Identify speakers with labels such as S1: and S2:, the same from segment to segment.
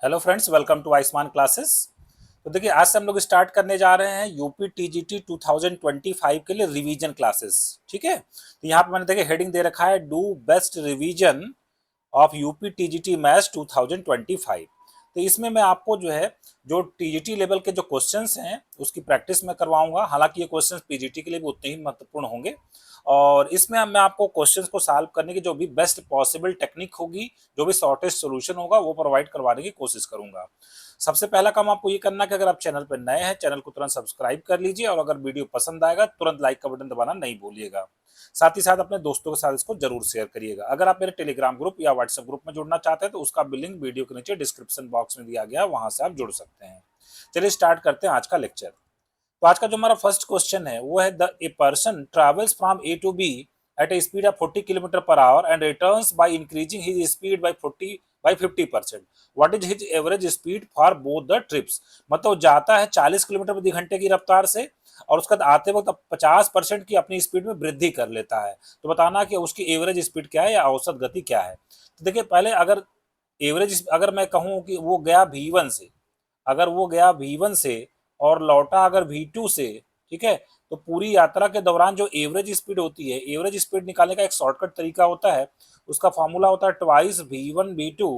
S1: Hello friends, welcome to Ayushman classes. तो देखिए, आज से हम लोग स्टार्ट करने जा रहे हैं यूपी टीजीटी 2025 के लिए रिवीजन क्लासेस। ठीक है, तो यहाँ पे मैंने देखिए हेडिंग दे रखा है, do best revision of UP TGT maths 2025। तो इसमें मैं आपको जो है जो टीजीटी लेवल के जो क्वेश्चंस हैं उसकी प्रैक्टिस में करवाऊंगा। हालांकि ये क्वेश्चंस पीजीटी के लिए भी उतने ही महत्वपूर्ण होंगे, और इसमें मैं आपको क्वेश्चंस को सॉल्व करने की जो भी बेस्ट पॉसिबल टेक्निक होगी, जो भी शॉर्टेस्ट सोल्यूशन होगा, वो प्रोवाइड करवाने की कोशिश करूंगा। सबसे पहला काम आपको ये करना है कि अगर आप चैनल पर नए हैं, चैनल को तुरंत सब्सक्राइब कर लीजिए, और अगर वीडियो पसंद आएगा तुरंत लाइक का बटन दबाना नहीं भूलिएगा। साथ ही साथ अपने दोस्तों के साथ इसको जरूर शेयर करिएगा। अगर आप मेरे टेलीग्राम ग्रुप या व्हाट्सएप ग्रुप में जुड़ना चाहते हैं तो उसका भी लिंक वीडियो के नीचे डिस्क्रिप्शन बॉक्स में दिया गया है, वहां से आप जुड़ सकते हैं। चलिए स्टार्ट करते हैं आज का लेक्चर। तो आज का जो हमारा फर्स्ट क्वेश्चन है वो है, the a person travels from A to B at a speed of 40 kilometer per hour and returns by increasing his speed by 50%। What is his average speed for both the trips. मतलब जाता है 40 kilometre प्रति घंटे की रफ्तार से, और उसके बाद आते वक्त 50% की अपनी स्पीड में वृद्धि कर लेता है। तो बताना कि उसकी एवरेज स्पीड क्या है या औसत गति क्या है। तो देखिए, पहले अगर एवरेज अगर मैं कहूँ कि वो गया V1 से, अगर वो गया V1 से और लौटा अगर V2 से, ठीक है, तो पूरी यात्रा के दौरान जो एवरेज स्पीड होती है, एवरेज स्पीड निकालने का एक शॉर्टकट तरीका होता है। उसका फॉर्मूला होता है twice V1 V2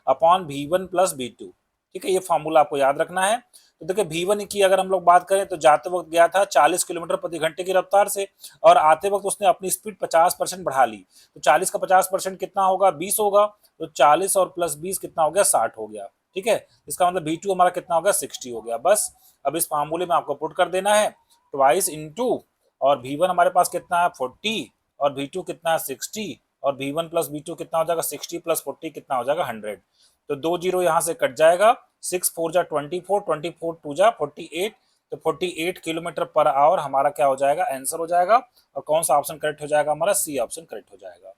S1: upon V1 + V2। ठीक है, ये फॉर्मूला आपको याद रखना है। तो देखिए, V1 की अगर हम लोग बात करें तो जाते वक्त गया था 40 किलोमीटर प्रति घंटे की रफ्तार से, और आते वक्त उसने अपनी स्पीड 50% बढ़ा ली। तो 40 का 50% कितना होगा, 20 होगा। तो 40 और प्लस 20 कितना हो गया, 60 हो गया। ठीक है, इसका मतलब V2 हमारा कितना हो गया, 60 हो गया। बस अब इस फार्मूले में आपको पुट कर देना है ट्वाइस इंटू, और V1 हमारे पास कितना है 40, और V2 कितना है 60, और V1 + V2 कितना हो जाएगा 60 + 40 कितना हो जाएगा 100। तो 2 जीरो यहाँ से कट जाएगा, 6 4 जा 24, 24 2 जा 48। तो 48 किलोमीटर पर आवर हमारा क्या हो जाएगा, आंसर हो जाएगा। और कौन सा ऑप्शन करेक्ट हो जाएगा, हमारा सी ऑप्शन करेक्ट हो जाएगा।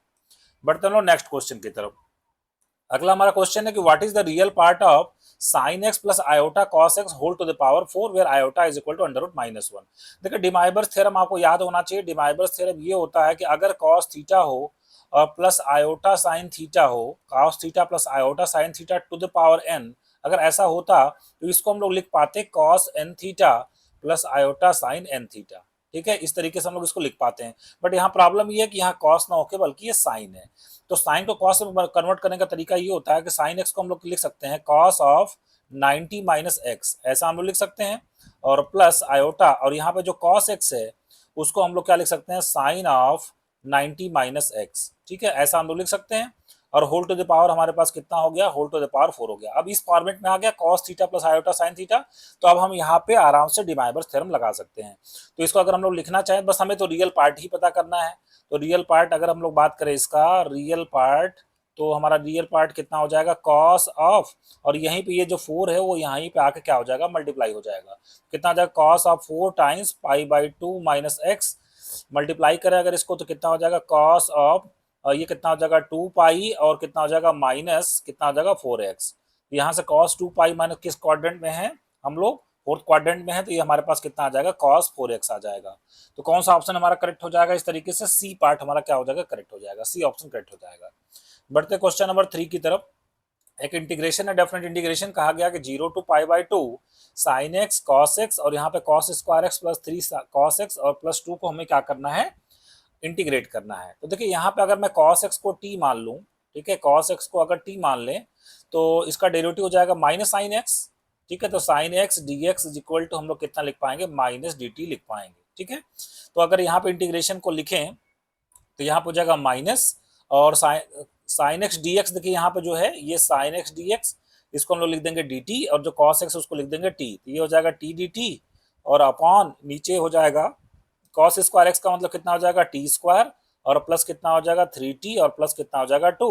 S1: बढ़ते हम लोग नेक्स्ट क्वेश्चन की तरफ। अगला हमारा क्वेश्चन है कि what is the real part of sine x plus iota cos x whole to the power 4 where iota is equal to √-1। देखिए, डिमाइबर्स थ्योरम आपको याद होना चाहिए। डिमाइबर्स थ्योरम ये होता है कि अगर कॉस थीटा हो और प्लस आयोटा साइन थीटा हो, cos theta plus iota sine theta two the power n, अगर ऐसा होता तो इसको हम लोग लिख पाते cos n theta plus iota sine n theta. ठीक है, इस तरीके से हम लोग इसको लिख पाते हैं। बट यहाँ प्रॉब्लम ये है कि यहाँ कॉस ना होके बल्कि ये साइन है। तो साइन को कॉस में कन्वर्ट करने का तरीका ये होता है कि साइन एक्स को हम लोग लिख सकते हैं कॉस ऑफ 90 माइनस एक्स, ऐसा हम लोग लिख सकते हैं। और प्लस आयोटा, और यहाँ पे जो कॉस एक्स है उसको हम लोग क्या लिख सकते हैं, साइन ऑफ 90 माइनस एक्स। ठीक है, ऐसा हम लोग लिख सकते हैं। और होल टू द पावर हमारे पास कितना हो गया, होल टू द पावर 4 हो गया। अब इस फॉर्मेट में आ गया cos theta plus iota sine theta. तो अब हम यहाँ पे आराम से डिमाइबर्स थ्योरम लगा सकते हैं। तो इसको अगर हम लोग लिखना चाहें, बस हमें तो रियल पार्ट ही पता करना है। तो रियल पार्ट अगर हम लोग बात करें इसका रियल पार्ट, तो हमारा रियल पार्ट कितना हो जाएगा, कॉस ऑफ, और यहीं पे ये जो 4 है वो यहीं पे आके क्या हो जाएगा, मल्टीप्लाई हो जाएगा। कितना हो जाएगा, cos of 4 times π/2 minus x. Multiply करें अगर इसको तो कितना हो जाएगा, कॉस ऑफ, ये कितना हो जाएगा 2 और कितना हो जाएगा माइनस कितना हो जाएगा 4x। यहाँ से कॉस 2 माइनस किस क्वाड्रेंट में है, हम लोग फोर्थ क्वाड्रेंट में है, तो ये हमारे पास कितना आ जाएगा, कॉस 4x आ जाएगा। तो कौन सा ऑप्शन हमारा करेक्ट हो जाएगा, इस तरीके से सी पार्ट हमारा क्या हो जाएगा, करेक्ट हो जाएगा, सी ऑप्शन करेक्ट हो जाएगा। बढ़ते क्वेश्चन नंबर 3 की तरफ। एक इंटीग्रेशन है, डेफिनेट इंटीग्रेशन कहा गया कि 0 to π/2 sine x cos x, और यहाँ पे cos square x plus 3 cos x और प्लस 2 को हमें क्या करना है, इंटीग्रेट करना है। तो देखिए, यहाँ पे अगर मैं cos x को t मान लूँ, ठीक है, cos x को अगर t मान लें तो इसका डेरिवेटिव हो जाएगा माइनस साइन एक्स। ठीक है, तो sine x d x is equal to हम लोग कितना लिख पाएंगे, माइनस डी टी लिख पाएंगे। ठीक है, तो अगर यहाँ पे इंटीग्रेशन को लिखें तो यहाँ पे हो जाएगा माइनस, और साइन एक्स डी एक्स, देखिए यहाँ पे जो है ये साइन एक्स डी एक्स, इसको हम लोग लिख देंगे डी टी, और जो कॉस एक्स उसको लिख देंगे टी, तो ये हो जाएगा टी डी टी। और अपॉन नीचे हो जाएगा कॉस स्क्वायर एक्स का मतलब कितना हो जाएगा, टी स्क्वायर, और प्लस कितना हो जाएगा 3t, और प्लस कितना हो जाएगा 2।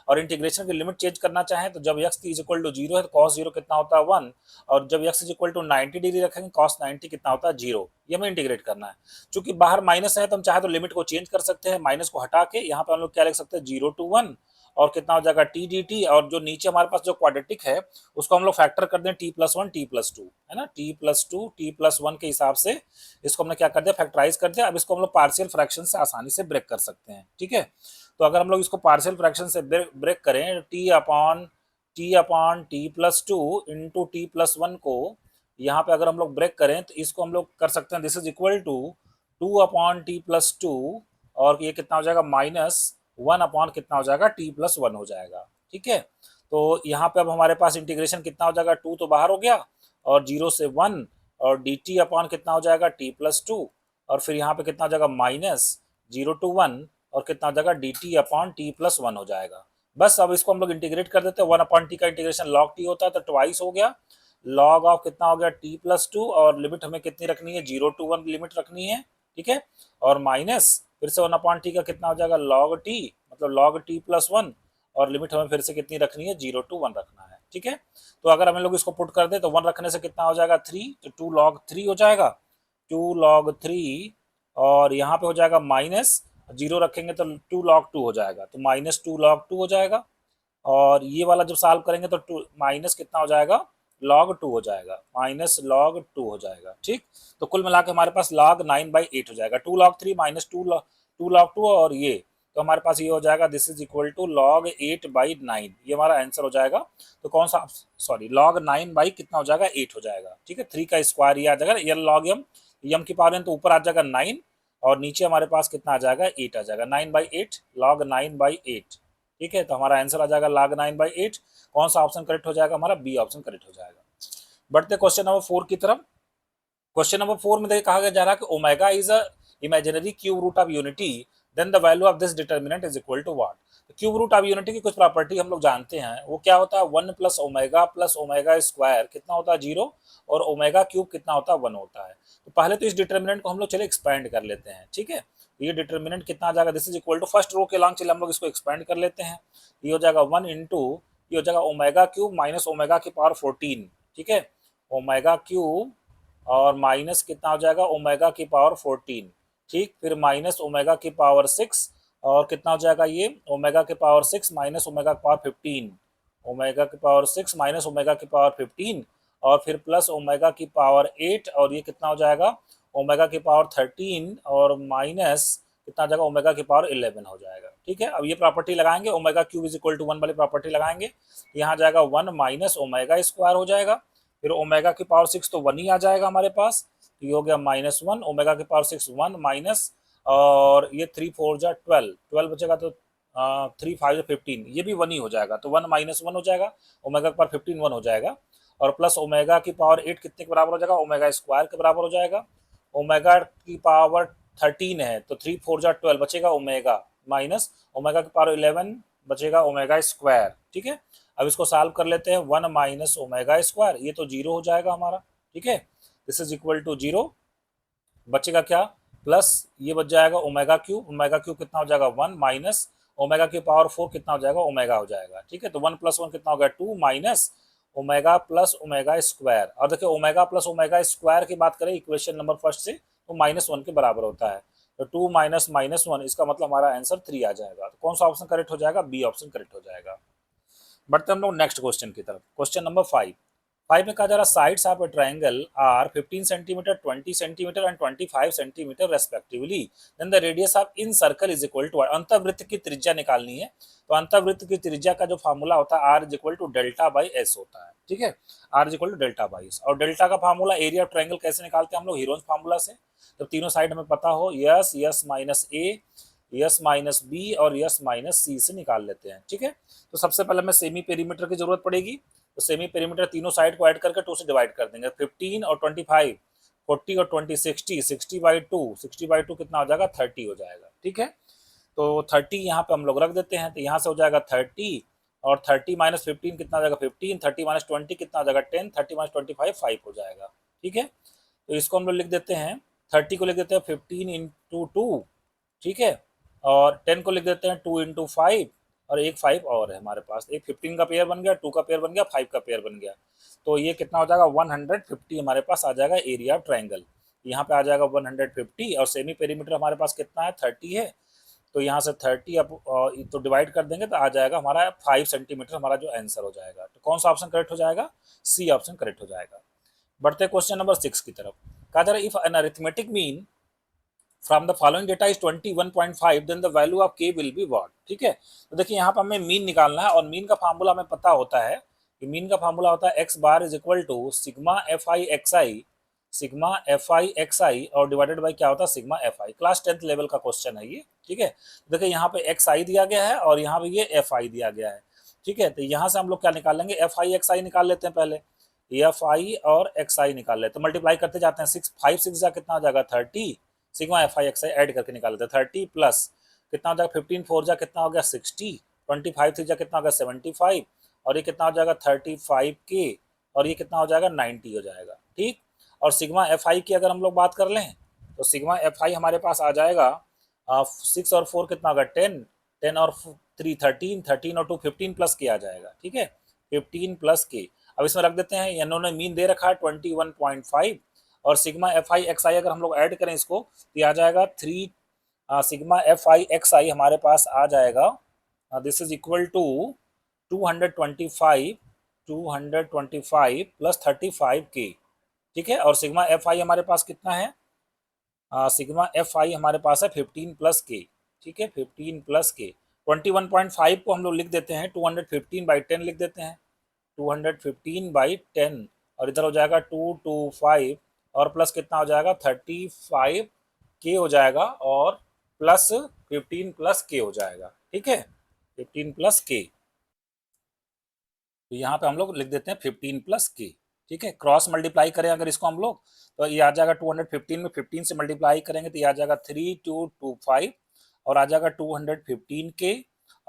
S1: और इंटीग्रेशन की लिमिट चेंज करना चाहें तो जब x इज इक्वल टू 0 है तो cos 0 कितना होता है 1, और जब x is equal to 90 degree रखेंगे cos 90 कितना होता है 0। ये हमें इंटीग्रेट करना है। चूंकि बाहर माइनस है तो हम चाहे तो लिमिट को चेंज कर सकते हैं, माइनस को हटा के यहाँ पे हम लोग क्या लिख सकते हैं 0 to 1, और कितना हो जाएगा टी डी टी, और जो नीचे हमारे पास जो क्वाड्रेटिक है उसको हम लोग फैक्टर कर दें t+1 t+2, है ना, t+2 t+1 के हिसाब से इसको हमने क्या कर दिया, फैक्टराइज कर दिया। अब इसको हम लोग पार्शियल फ्रैक्शन से आसानी से ब्रेक कर सकते हैं। ठीक है, तो अगर हम लोग इसको पार्शियल फ्रैक्शन से ब्रेक करें, t upon T upon t plus two into T plus one को यहाँ पे अगर हम लोग ब्रेक करें तो इसको हम लोग कर सकते हैं, this is equal to two upon t plus two, और ये कितना हो जाएगा माइनस वन अपॉन कितना हो जाएगा टी प्लस वन हो जाएगा। ठीक है, तो यहाँ पे अब हमारे पास इंटीग्रेशन कितना हो जाएगा, टू तो बाहर हो गया और जीरो से वन, और डी टी अपॉन कितना हो जाएगा टी प्लस टू, और फिर यहाँ पे कितना हो जाएगा माइनस जीरो टू वन, और कितना हो जाएगा D T upon t plus one हो जाएगा। बस अब इसको हम लोग इंटीग्रेट कर देते हैं, वन अपॉन टी का इंटीग्रेशन लॉग टी होता है तो ट्वाइस हो गया, लॉग ऑफ कितना हो गया टी प्लस टू, और लिमिट हमें कितनी रखनी है, जीरो टू वन लिमिट रखनी है। ठीक है, और माइनस फिर से वन अपॉन टी का कितना हो जाएगा लॉग टी, मतलब लॉग टी प्लस वन, और लिमिट हमें फिर से कितनी रखनी है, जीरो टू वन रखना है। ठीक है, तो अगर हम लोग इसको पुट कर दे तो वन रखने से कितना हो जाएगा थ्री, तो टू लॉग थ्री हो जाएगा, टू लॉग थ्री, और यहाँ पे हो जाएगा माइनस जीरो रखेंगे तो टू लॉग टू हो जाएगा, तो माइनस टू लॉग टू हो जाएगा, और ये वाला जब सॉल्व करेंगे तो टू माइनस कितना हो जाएगा लॉग टू हो जाएगा, माइनस लॉग टू हो जाएगा। ठीक, तो कुल मिला के हमारे पास लॉग नाइन बाई एट हो जाएगा, two log three minus two log two, और ये तो हमारे पास ये हो जाएगा this is equal to log eight by nine, ये हमारा आंसर हो जाएगा। तो कौन सा, सॉरी लॉग नाइन बाई कितना हो जाएगा एट हो जाएगा। ठीक है, थ्री का स्क्वायर ये आ जाएगा, ये लॉग एम, एम की पावर एन तो ऊपर आ जाएगा नाइन, और नीचे हमारे पास कितना आ जाएगा एट आ जाएगा, nine by eight, log nine by eight. ठीक है, तो हमारा आंसर आ जाएगा log 9/8। कौन सा ऑप्शन करेक्ट हो जाएगा, हमारा बी ऑप्शन करेक्ट हो जाएगा। बढ़ते क्वेश्चन नंबर 4 की तरफ। क्वेश्चन नंबर 4 में देखिए कहा जा रहा है कि omega is a imaginary cube root of unity, then the value of this determinant is equal to what. Cube root of unity की कुछ प्रॉपर्टी हम लोग जानते हैं, वो क्या होता है, वन प्लस ओमेगा स्क्वायर कितना होता है जीरो, और ओमेगा क्यूब कितना होता है वन होता है। तो पहले तो इस डिटर्मिनेंट को हम लोग चले एक्सपेंड कर लेते हैं। ठीक है, ये डिटर्मिनेंट कितना आ जाएगा, this is equal to first row के लॉन्ग चले हम लोग इसको एक्सपेंड कर लेते हैं, ये हो जाएगा वन इंटू ये हो जाएगा ओमेगा क्यूब माइनस ओमेगा की पावर 14। ठीक है, ओमेगा क्यूब और माइनस कितना हो जाएगा ओमेगा की पावर 14। ठीक, फिर माइनस ओमेगा की पावर 6, और कितना हो जाएगा ये ओमेगा की पावर 6 माइनस ओमेगा की पावर 15, ओमेगा की पावर 6 माइनस ओमेगा की पावर 15, और फिर प्लस ओमेगा की पावर 8, और ये कितना हो जाएगा ओमेगा की पावर 13, और माइनस कितना हो जाएगा ओमेगा की पावर 11 हो जाएगा। ठीक है, अब ये प्रॉपर्टी लगाएंगे, omega cube is equal to one वाली प्रॉपर्टी लगाएंगे, यहाँ जाएगा वन माइनस ओमेगा स्क्वायर हो जाएगा, फिर ओमेगा की पावर 6 तो वन ही आ जाएगा हमारे पास, तो ये हो गया माइनस वन, ओमेगा की पावर 6 वन माइनस, और ये थ्री फोर जा 12, 12 बचेगा तो थ्री फाइव 15, ये भी वन ही हो जाएगा, तो वन माइनस वन हो जाएगा, ओमेगा की पावर 15 वन हो जाएगा, और प्लस ओमेगा की पावर 8 कितने के बराबर हो जाएगा, ओमेगा स्क्वायर के बराबर हो जाएगा, ओमेगा की पावर 13 है तो थ्री फोर जा 12 बचेगा ओमेगा, माइनस ओमेगा की पावर 11 बचेगा ओमेगा स्क्वायर। ठीक है, अब इसको सॉल्व कर लेते हैं, वन माइनस ओमेगा स्क्वायर, ये तो जीरो हो जाएगा हमारा। ठीक है, this is equal to zero, बचेगा क्या प्लस ये बच जाएगा ओमेगा क्यूब कितना हो जाएगा वन माइनस ओमेगा की पावर 4 कितना हो जाएगा ओमेगा हो जाएगा। ठीक है, तो वन प्लस वन कितना हो गया two minus omega plus omega square, और देखिए ओमेगा प्लस ओमेगा स्क्वायर की बात करें इक्वेशन नंबर फर्स्ट से तो माइनस वन के बराबर होता है, तो टू माइनस माइनस वन, इसका मतलब हमारा आंसर थ्री आ जाएगा। तो कौन सा ऑप्शन करेक्ट हो जाएगा, बी ऑप्शन करेक्ट हो जाएगा। बढ़ते हम लोग नेक्स्ट क्वेश्चन की तरफ। क्वेश्चन नंबर 5 में कहा जा रहा sides of a triangle are 15 centimetre 20 centimetre and 25 centimetre respectively, then the radius of incircle is equal to, अंतर्वृत्त की त्रिज्या निकालनी है, तो अंतर्वृत्त की त्रिज्या का जो फार्मूला होता है r is equal to delta by s होता है। ठीक है, r is equal to delta by s, और डेल्टा का फार्मूला एरिया ऑफ ट्रायंगल कैसे निकालते हैं हम लोग, हीरोज फार्मूला से, जब तीनों साइड हमें पता हो यस यस माइनस ए, यस माइनस बी और यस माइनस सी से निकाल लेते हैं। ठीक है, तो सबसे पहले हमें सेमी पेरीमीटर की जरूरत पड़ेगी, तो सेमी पेरीमीटर तीनों साइड को ऐड करके 2 से डिवाइड कर देंगे, 15 और 25, 40 और 20 60, 60/2 कितना हो जाएगा 30 हो जाएगा। ठीक है, तो 30 यहाँ पे हम लोग रख देते हैं, तो यहाँ से हो जाएगा 30, और 30 माइनस 15 कितना हो जाएगा 15, 30 माइनस 20 कितना हो जाएगा 10, 30 माइनस 25 5 हो जाएगा। ठीक है, तो इसको हम लोग लिख देते हैं, 30 को लिख देते हैं 15 इंटू टू, ठीक है, और 10 को लिख देते हैं 2 इंटू 5, और एक 5 और है हमारे पास, एक 15 का पेयर बन गया, 2 का पेयर बन गया, 5 का पेयर बन गया, तो ये कितना हो जाएगा 150 हमारे पास आ जाएगा एरिया ऑफ ट्रायंगल, यहाँ पे आ जाएगा 150, और सेमी पेरीमीटर हमारे पास कितना है 30 है, तो यहाँ से 30 अब तो डिवाइड कर देंगे तो आ जाएगा हमारा 5 सेंटीमीटर हमारा जो आंसर हो जाएगा। तो कौन सा ऑप्शन करेक्ट हो जाएगा, सी ऑप्शन करेक्ट हो जाएगा। बढ़ते क्वेश्चन नंबर 6 की तरफ। कहा जा रहा है if an arithmetic mean from the following data is 21.5 then the value of k will be what. ठीक है, तो देखिए यहाँ पर हमें मीन निकालना है, और मीन का फार्मूला हमें पता होता है कि मीन का फार्मूला होता है x bar is equal to sigma f i x i, sigma f i x i और डिवाइडेड बाई क्या होता है sigma f i. Class 10th level का क्वेश्चन है ये, ठीक है। देखिए यहाँ पे एक्स आई दिया गया है और यहाँ पे ये एफ आई दिया गया है, ठीक है। तो यहाँ से हम लोग क्या निकाल लेंगे, एफ आई एक्स आई निकाल लेते हैं पहले, एफ आई और एक्स आई निकाल लेते हैं, मल्टीप्लाई करते जाते हैं, 6 5 6 जा कितना हो जाएगा 30, sigma f i x I add करके निकाल लेते हैं 30 प्लस कितना हो जाएगा 15 4 जा कितना हो गया 60, 25 3 जा कितना हो गया 75 और ये कितना हो जाएगा 35 के और ये कितना हो जाएगा 90 हो जाएगा, ठीक। और सिग्मा एफ आई की अगर हम लोग बात कर लें तो सिग्मा एफ आई हमारे पास आ जाएगा 6 और 4 कितना होगा 10, 10 और 3 13, 13 और 2 15 प्लस के आ जाएगा, ठीक है, 15 प्लस के। अब इसमें रख देते हैं, इन्होंने मीन दे रखा है 21.5 और सिग्मा एफ आई एक्स आई अगर हम लोग ऐड करें इसको तो ये आ जाएगा 3, sigma f i x i हमारे पास आ जाएगा this is equal to 225 225 plus 35 k, ठीक है। और सिग्मा एफ आई हमारे पास कितना है, सिग्मा एफ आई हमारे पास है 15 प्लस के, ठीक है, 15 प्लस के। 21.5 को हम लोग लिख देते हैं 215/10 लिख देते हैं, 215/10 और इधर हो जाएगा 225 और प्लस कितना हो जाएगा 35 के हो जाएगा और प्लस 15 प्लस के हो जाएगा, ठीक है, 15 प्लस के। तो यहाँ पे हम लोग लिख देते हैं 15 प्लस के, ठीक है। क्रॉस मल्टीप्लाई करें अगर इसको हम लोग तो ये आ जाएगा 215 में 15 से मल्टीप्लाई करेंगे तो ये आ जाएगा 3225 और आ जाएगा 215 के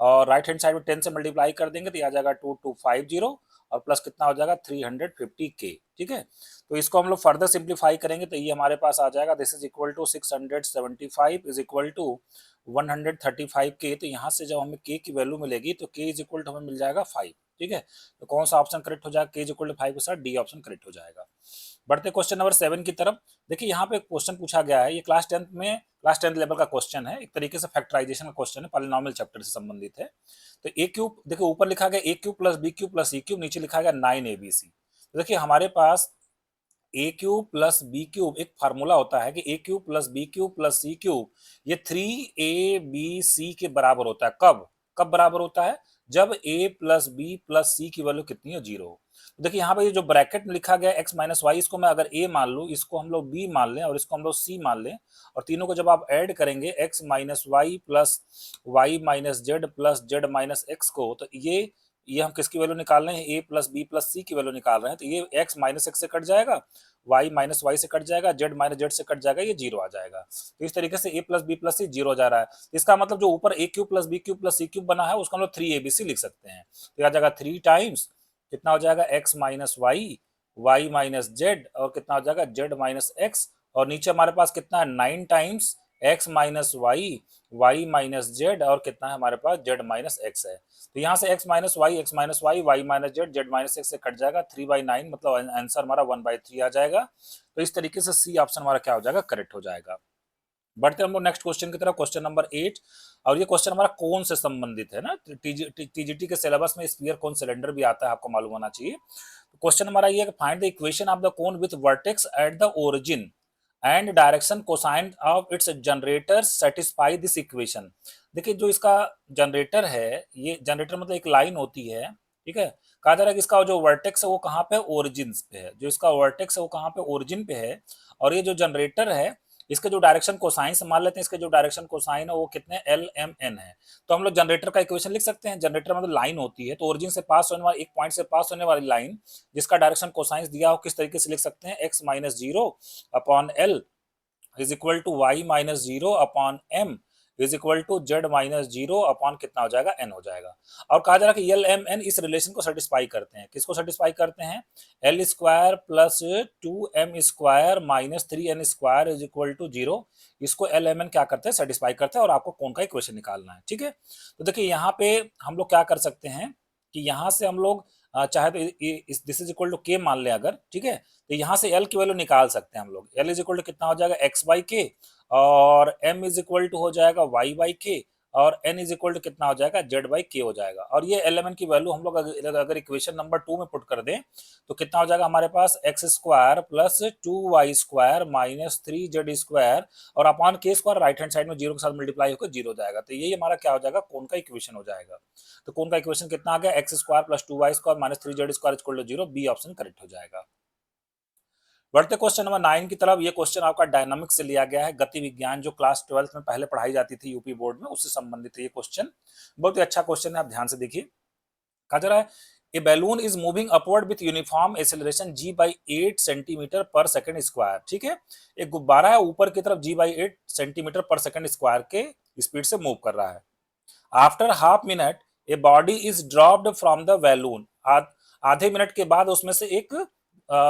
S1: और राइट हैंड साइड में 10 से मल्टीप्लाई कर देंगे तो ये आ जाएगा 2250 और प्लस कितना हो जाएगा 350 के, ठीक है। तो इसको हम लोग फर्दर सिंप्लीफाई करेंगे तो ये हमारे पास आ जाएगा this is equal to 675 is equal to 135 k. तो यहाँ से जब हमें के की वैल्यू मिलेगी तो के इज इक्वल टू हमें मिल जाएगा 5, ठीक है। तो कौन सा ऑप्शन करेक्ट हो जाएगा, के इज इक्वल टू 5 के साथ डी ऑप्शन करेक्ट हो जाएगा। बढ़ते क्वेश्चन नंबर 7 की तरफ। देखिए यहाँ पे क्वेश्चन पूछा गया है, ये क्लास 10th में क्लास 10th लेवल का क्वेश्चन है, एक तरीके से फैक्टराइजेशन का क्वेश्चन है, पॉलिनोमियल चैप्टर से संबंधित है। तो ए क्यूब देखिए ऊपर लिखा गया a cube plus b cube plus c cube, नीचे लिखा गया 9abc। तो देखिए हमारे पास a cube plus b cube एक फार्मूला होता है कि a cube plus b cube plus c cube ये 3abc के बराबर होता है। कब कब बराबर होता है, जब a प्लस बी प्लस सी की वैल्यू कितनी हो 0 हो। तो देखिए यहाँ पे ये जो ब्रैकेट में लिखा गया x माइनस वाई, इसको मैं अगर a मान लूँ, इसको हम लोग b मान लें और इसको हम लोग c मान लें और तीनों को जब आप ऐड करेंगे x minus y plus y minus z plus z minus x को, तो ये हम किसकी वैल्यू निकाल रहे हैं, a प्लस बी प्लस सी की वैल्यू निकाल रहे हैं। तो ये x माइनस एक्स से कट जाएगा, y माइनस वाई से कट जाएगा, z माइनस जेड से कट जाएगा, ये 0 आ जाएगा। तो इस तरीके से a प्लस बी प्लस सी 0 हो जा रहा है। इसका मतलब जो ऊपर a cube plus b cube plus c cube बना है उसको हम लोग 3abc लिख सकते हैं। तो आ जाएगा 3 टाइम्स कितना हो जाएगा x minus y, y minus z और कितना हो जाएगा z माइनस एक्स और नीचे हमारे पास कितना है 9 times x minus y, y minus z और कितना है हमारे पास z माइनस एक्स है। तो यहाँ से x minus y, y minus z, z minus x से कट जाएगा 3/9, मतलब आंसर हमारा 1/3 आ जाएगा। तो इस तरीके से सी ऑप्शन हमारा क्या हो जाएगा, करेक्ट हो जाएगा। बढ़ते हम लोग नेक्स्ट क्वेश्चन की तरफ, क्वेश्चन नंबर 8। और ये क्वेश्चन हमारा कौन से संबंधित है ना, टीजीटी के सिलेबस में स्फीयर कोन सिलेंडर भी आता है, आपको मालूम होना चाहिए। तो क्वेश्चन हमारा ये है कि find the equation of the cone with vertex at the origin and direction cosine of its generator satisfy this equation. देखिए जो इसका जनरेटर है, ये जनरेटर मतलब एक लाइन होती है, ठीक है। कहा जा रहा है कि इसका जो वर्टेक्स है वो कहाँ पे, ओरिजिन पे है, जो इसका वर्टेक्स है वो कहाँ पे, ओरिजिन पे है। और ये जो जनरेटर है इसके जो डायरेक्शन कोसाइन मान लेते हैं, इसके जो डायरेक्शन कोसाइन है वो कितने LMN है। तो हम लोग जनरेटर का इक्वेशन लिख सकते हैं, जनरेटर मतलब लाइन होती है, तो ओरिजिन से पास होने वाली, एक पॉइंट से पास होने वाली लाइन जिसका डायरेक्शन कोसाइन दिया हो, किस तरीके से लिख सकते हैं, x minus 0 upon L is equal to y minus 0 upon M is equal to z minus 0 upon कितना हो जाएगा, n हो जाएगा। और कहा जा रहा है कि LMN इस रिलेशन को सेटिस्फाई करते हैं, किसको सेटिस्फाई करते हैं, L square plus 2M square minus 3N square is equal to 0, इसको LMN क्या करते हैं, सेटिस्फाई करते हैं। और आपको कौन का इक्वेशन निकालना है, ठीक है। तो देखिए यहाँ पे हम लोग क्या कर सकते हैं कि यहाँ से हम लोग चाहे तो दिस इज इक्वल टू के मान लें अगर, ठीक है। तो यहाँ से L की वैल्यू निकाल सकते हैं हम लोग। L इज इक्वल टू कितना हो जाएगा, x बाई के और M इज इक्वल टू हो जाएगा y बाई के और n इज इक्वल टू कितना हो जाएगा, जेड बाई के हो जाएगा। और ये एलिमेंट की वैल्यू हम लोग अगर इक्वेशन नंबर 2 में पुट कर दें तो कितना हो जाएगा हमारे पास, x square plus 2y square minus 3z square और upon k square, right hand side में जीरो के साथ मल्टीप्लाई होकर जीरो हो जाएगा। तो यही हमारा क्या हो जाएगा, कोन का इक्वेशन हो जाएगा। तो कोन का इक्वेशन कितना आ गया, x square plus 2y square minus 3z square equal to zero. B option correct हो जाएगा। बढ़ते क्वेश्चन नंबर 9 की तरफ। ये क्वेश्चन आपका डायनामिक्स से लिया गया है, गति विज्ञान जो क्लास 12 में पहले पढ़ाई जाती थी यूपी बोर्ड में, उससे संबंधित है ये क्वेश्चन। बहुत ही अच्छा क्वेश्चन है, आप ध्यान से देखिए। कहा जा रहा है a balloon is moving upward with uniform acceleration g by 8 centimetre per second square. ठीक है, एक गुब्बारा है ऊपर की तरफ g by 8 centimetre per second square के स्पीड से मूव कर रहा है। After half minute a body is dropped from the balloon. आधे मिनट के बाद उसमें से एक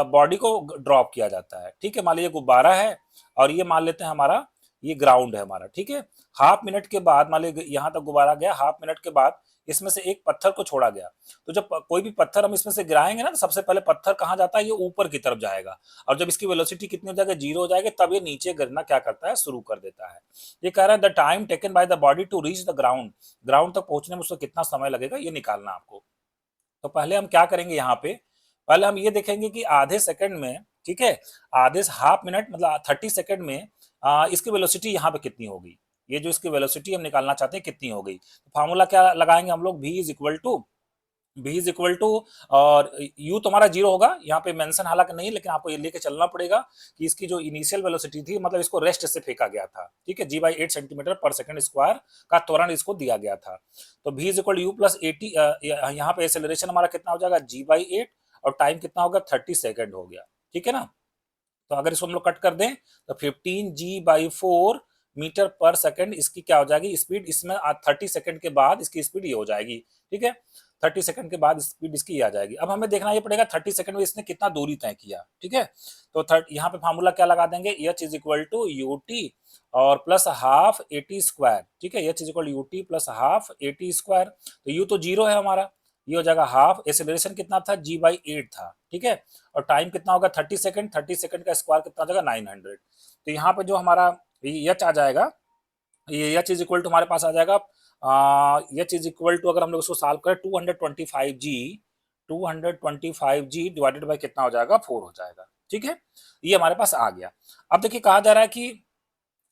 S1: बॉडी को ड्रॉप किया जाता है। ठीक है, मान लीजिए गुब्बारा है और ये मान लेते हैं हमारा ये ग्राउंड है हमारा। ठीक है, हाफ मिनट के बाद मान लीजिए यहाँ तक गुब्बारा गया, हाफ मिनट के बाद इसमें से एक पत्थर को छोड़ा गया। तो जब कोई भी पत्थर हम इसमें से गिराएंगे ना, तो सबसे पहले पत्थर कहाँ जाता है, ये ऊपर की तरफ जाएगा। और जब इसकी वेलोसिटी कितनी हो जाएगी, जीरो हो जाएगी, तब ये नीचे गिरना क्या करता है, शुरू कर देता है। ये कह रहा है the time taken by the body to reach the ground, ground तक पहुंचने में उसको कितना समय लगेगा, ये निकालना आपको। तो पहले हम क्या करेंगे, यहाँ पे पहले हम ये देखेंगे कि आधे सेकंड में, ठीक है, आधे हाफ मिनट मतलब 30 सेकंड में इसकी वेलोसिटी यहाँ पे कितनी होगी। ये जो इसकी वेलोसिटी हम निकालना चाहते हैं कितनी हो गई, तो फार्मूला क्या लगाएंगे हम लोग, v इज इक्वल टू, और u तुम्हारा जीरो होगा, यहाँ पे मेंशन हालांकि नहीं, लेकिन आपको ये लेके चलना पड़ेगा कि इसकी जो इनिशियल वेलोसिटी थी, मतलब इसको रेस्ट से फेंका गया था। ठीक है, g by 8 centimetre per second square का त्वरण इसको दिया गया था। तो v is equal you plus 80, यहाँ पे एक्सेलरेशन हमारा कितना हो जाएगा, g बाई 8 और टाइम कितना होगा, 30 सेकंड हो गया। ठीक है ना, तो अगर इसको हम लोग कट कर दें तो 15g/4 मीटर पर सेकंड इसकी क्या हो जाएगी स्पीड, इसमें 30 सेकंड के बाद इसकी स्पीड ये हो जाएगी। ठीक है, 30 सेकंड के बाद स्पीड इसकी ये आ जाएगी। अब हमें देखना ये पड़ेगा 30 सेकंड में इसने कितना दूरी तय किया। ठीक है, तो यहाँ पे फार्मूला क्या लगा देंगे, h is equal to u t और प्लस हाफ एटी स्क्वायर। ठीक है, h is equal u t plus half a t square. तो यू तो जीरो है हमारा, ये हो जाएगा हाफ, एक्सेलरेशन कितना था, g बाई 8 था। ठीक है, और टाइम कितना होगा 30 सेकंड, 30 सेकंड का स्क्वायर कितना हो जाएगा 900। तो यहाँ पे जो हमारा एच आ जाएगा, ये एच इज इक्वल टू हमारे पास आ जाएगा, एच इज इक्वल टू अगर हम लोग इसको सॉल्व करें 225g डिवाइडेड बाई कितना हो जाएगा 4 हो जाएगा। ठीक है, ये हमारे पास आ गया। अब देखिए कहा जा रहा है कि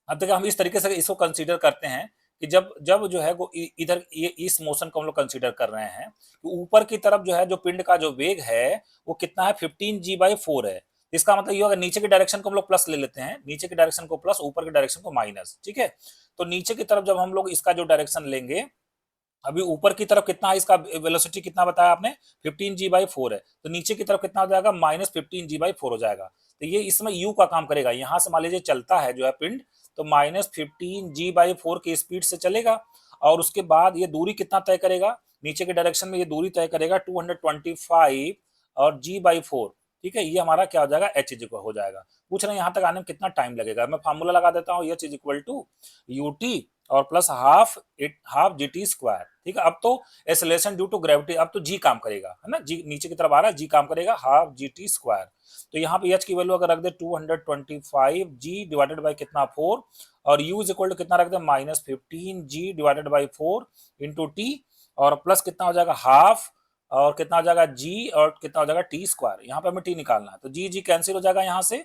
S1: अब देखिए हम इस तरीके से इसको कंसीडर करते हैं कि जब जब जो है वो इधर ये इस मोशन को हम लोग कंसीडर कर रहे हैं कि ऊपर की तरफ जो है जो पिंड का जो वेग है वो कितना है 15g/4 है। इसका मतलब ये होगा नीचे के डायरेक्शन को हम लोग प्लस ले लेते हैं, नीचे के डायरेक्शन को प्लस, ऊपर के डायरेक्शन को माइनस। ठीक है, तो नीचे की तरफ जब हम लोग इसका जो डायरेक्शन लेंगे, अभी ऊपर की तरफ कितना है इसका वेलोसिटी कितना बताया आपने 15g/4 है, तो नीचे की तरफ कितना हो जाएगा -15g/4 हो जाएगा। तो ये इसमें u का काम करेगा, यहाँ से मान लीजिए चलता है जो है पिंड, तो -15g/4 की स्पीड से चलेगा और उसके बाद ये दूरी कितना तय करेगा, नीचे के डायरेक्शन में ये दूरी तय करेगा 225 और g/4। ठीक है, ये हमारा क्या हो जाएगा h इज इक्वल हो जाएगा। पूछ रहे हैं यहाँ तक आने में कितना टाइम लगेगा, मैं फार्मूला लगा देता हूँ, h is equal to u t और plus half g t square. ठीक है, अब तो एक्सेलरेशन ड्यू टू ग्रेविटी, अब तो जी काम करेगा, है ना, जी नीचे की तरफ आ रहा है, जी काम करेगा हाफ जी टी स्क्वायर। तो यहाँ पे एच की वैल्यू अगर रख दे 225 जी डिवाइडेड बाई कितना 4 और यू इज इक्वल टू कितना रख दे -15g divided by 4 into T और प्लस कितना हो जाएगा हाफ और कितना हो जाएगा जी और कितना हो जाएगा टी स्क्वायर। यहाँ पे हमें टी निकालना है, तो जी जी कैंसिल हो जाएगा यहाँ से,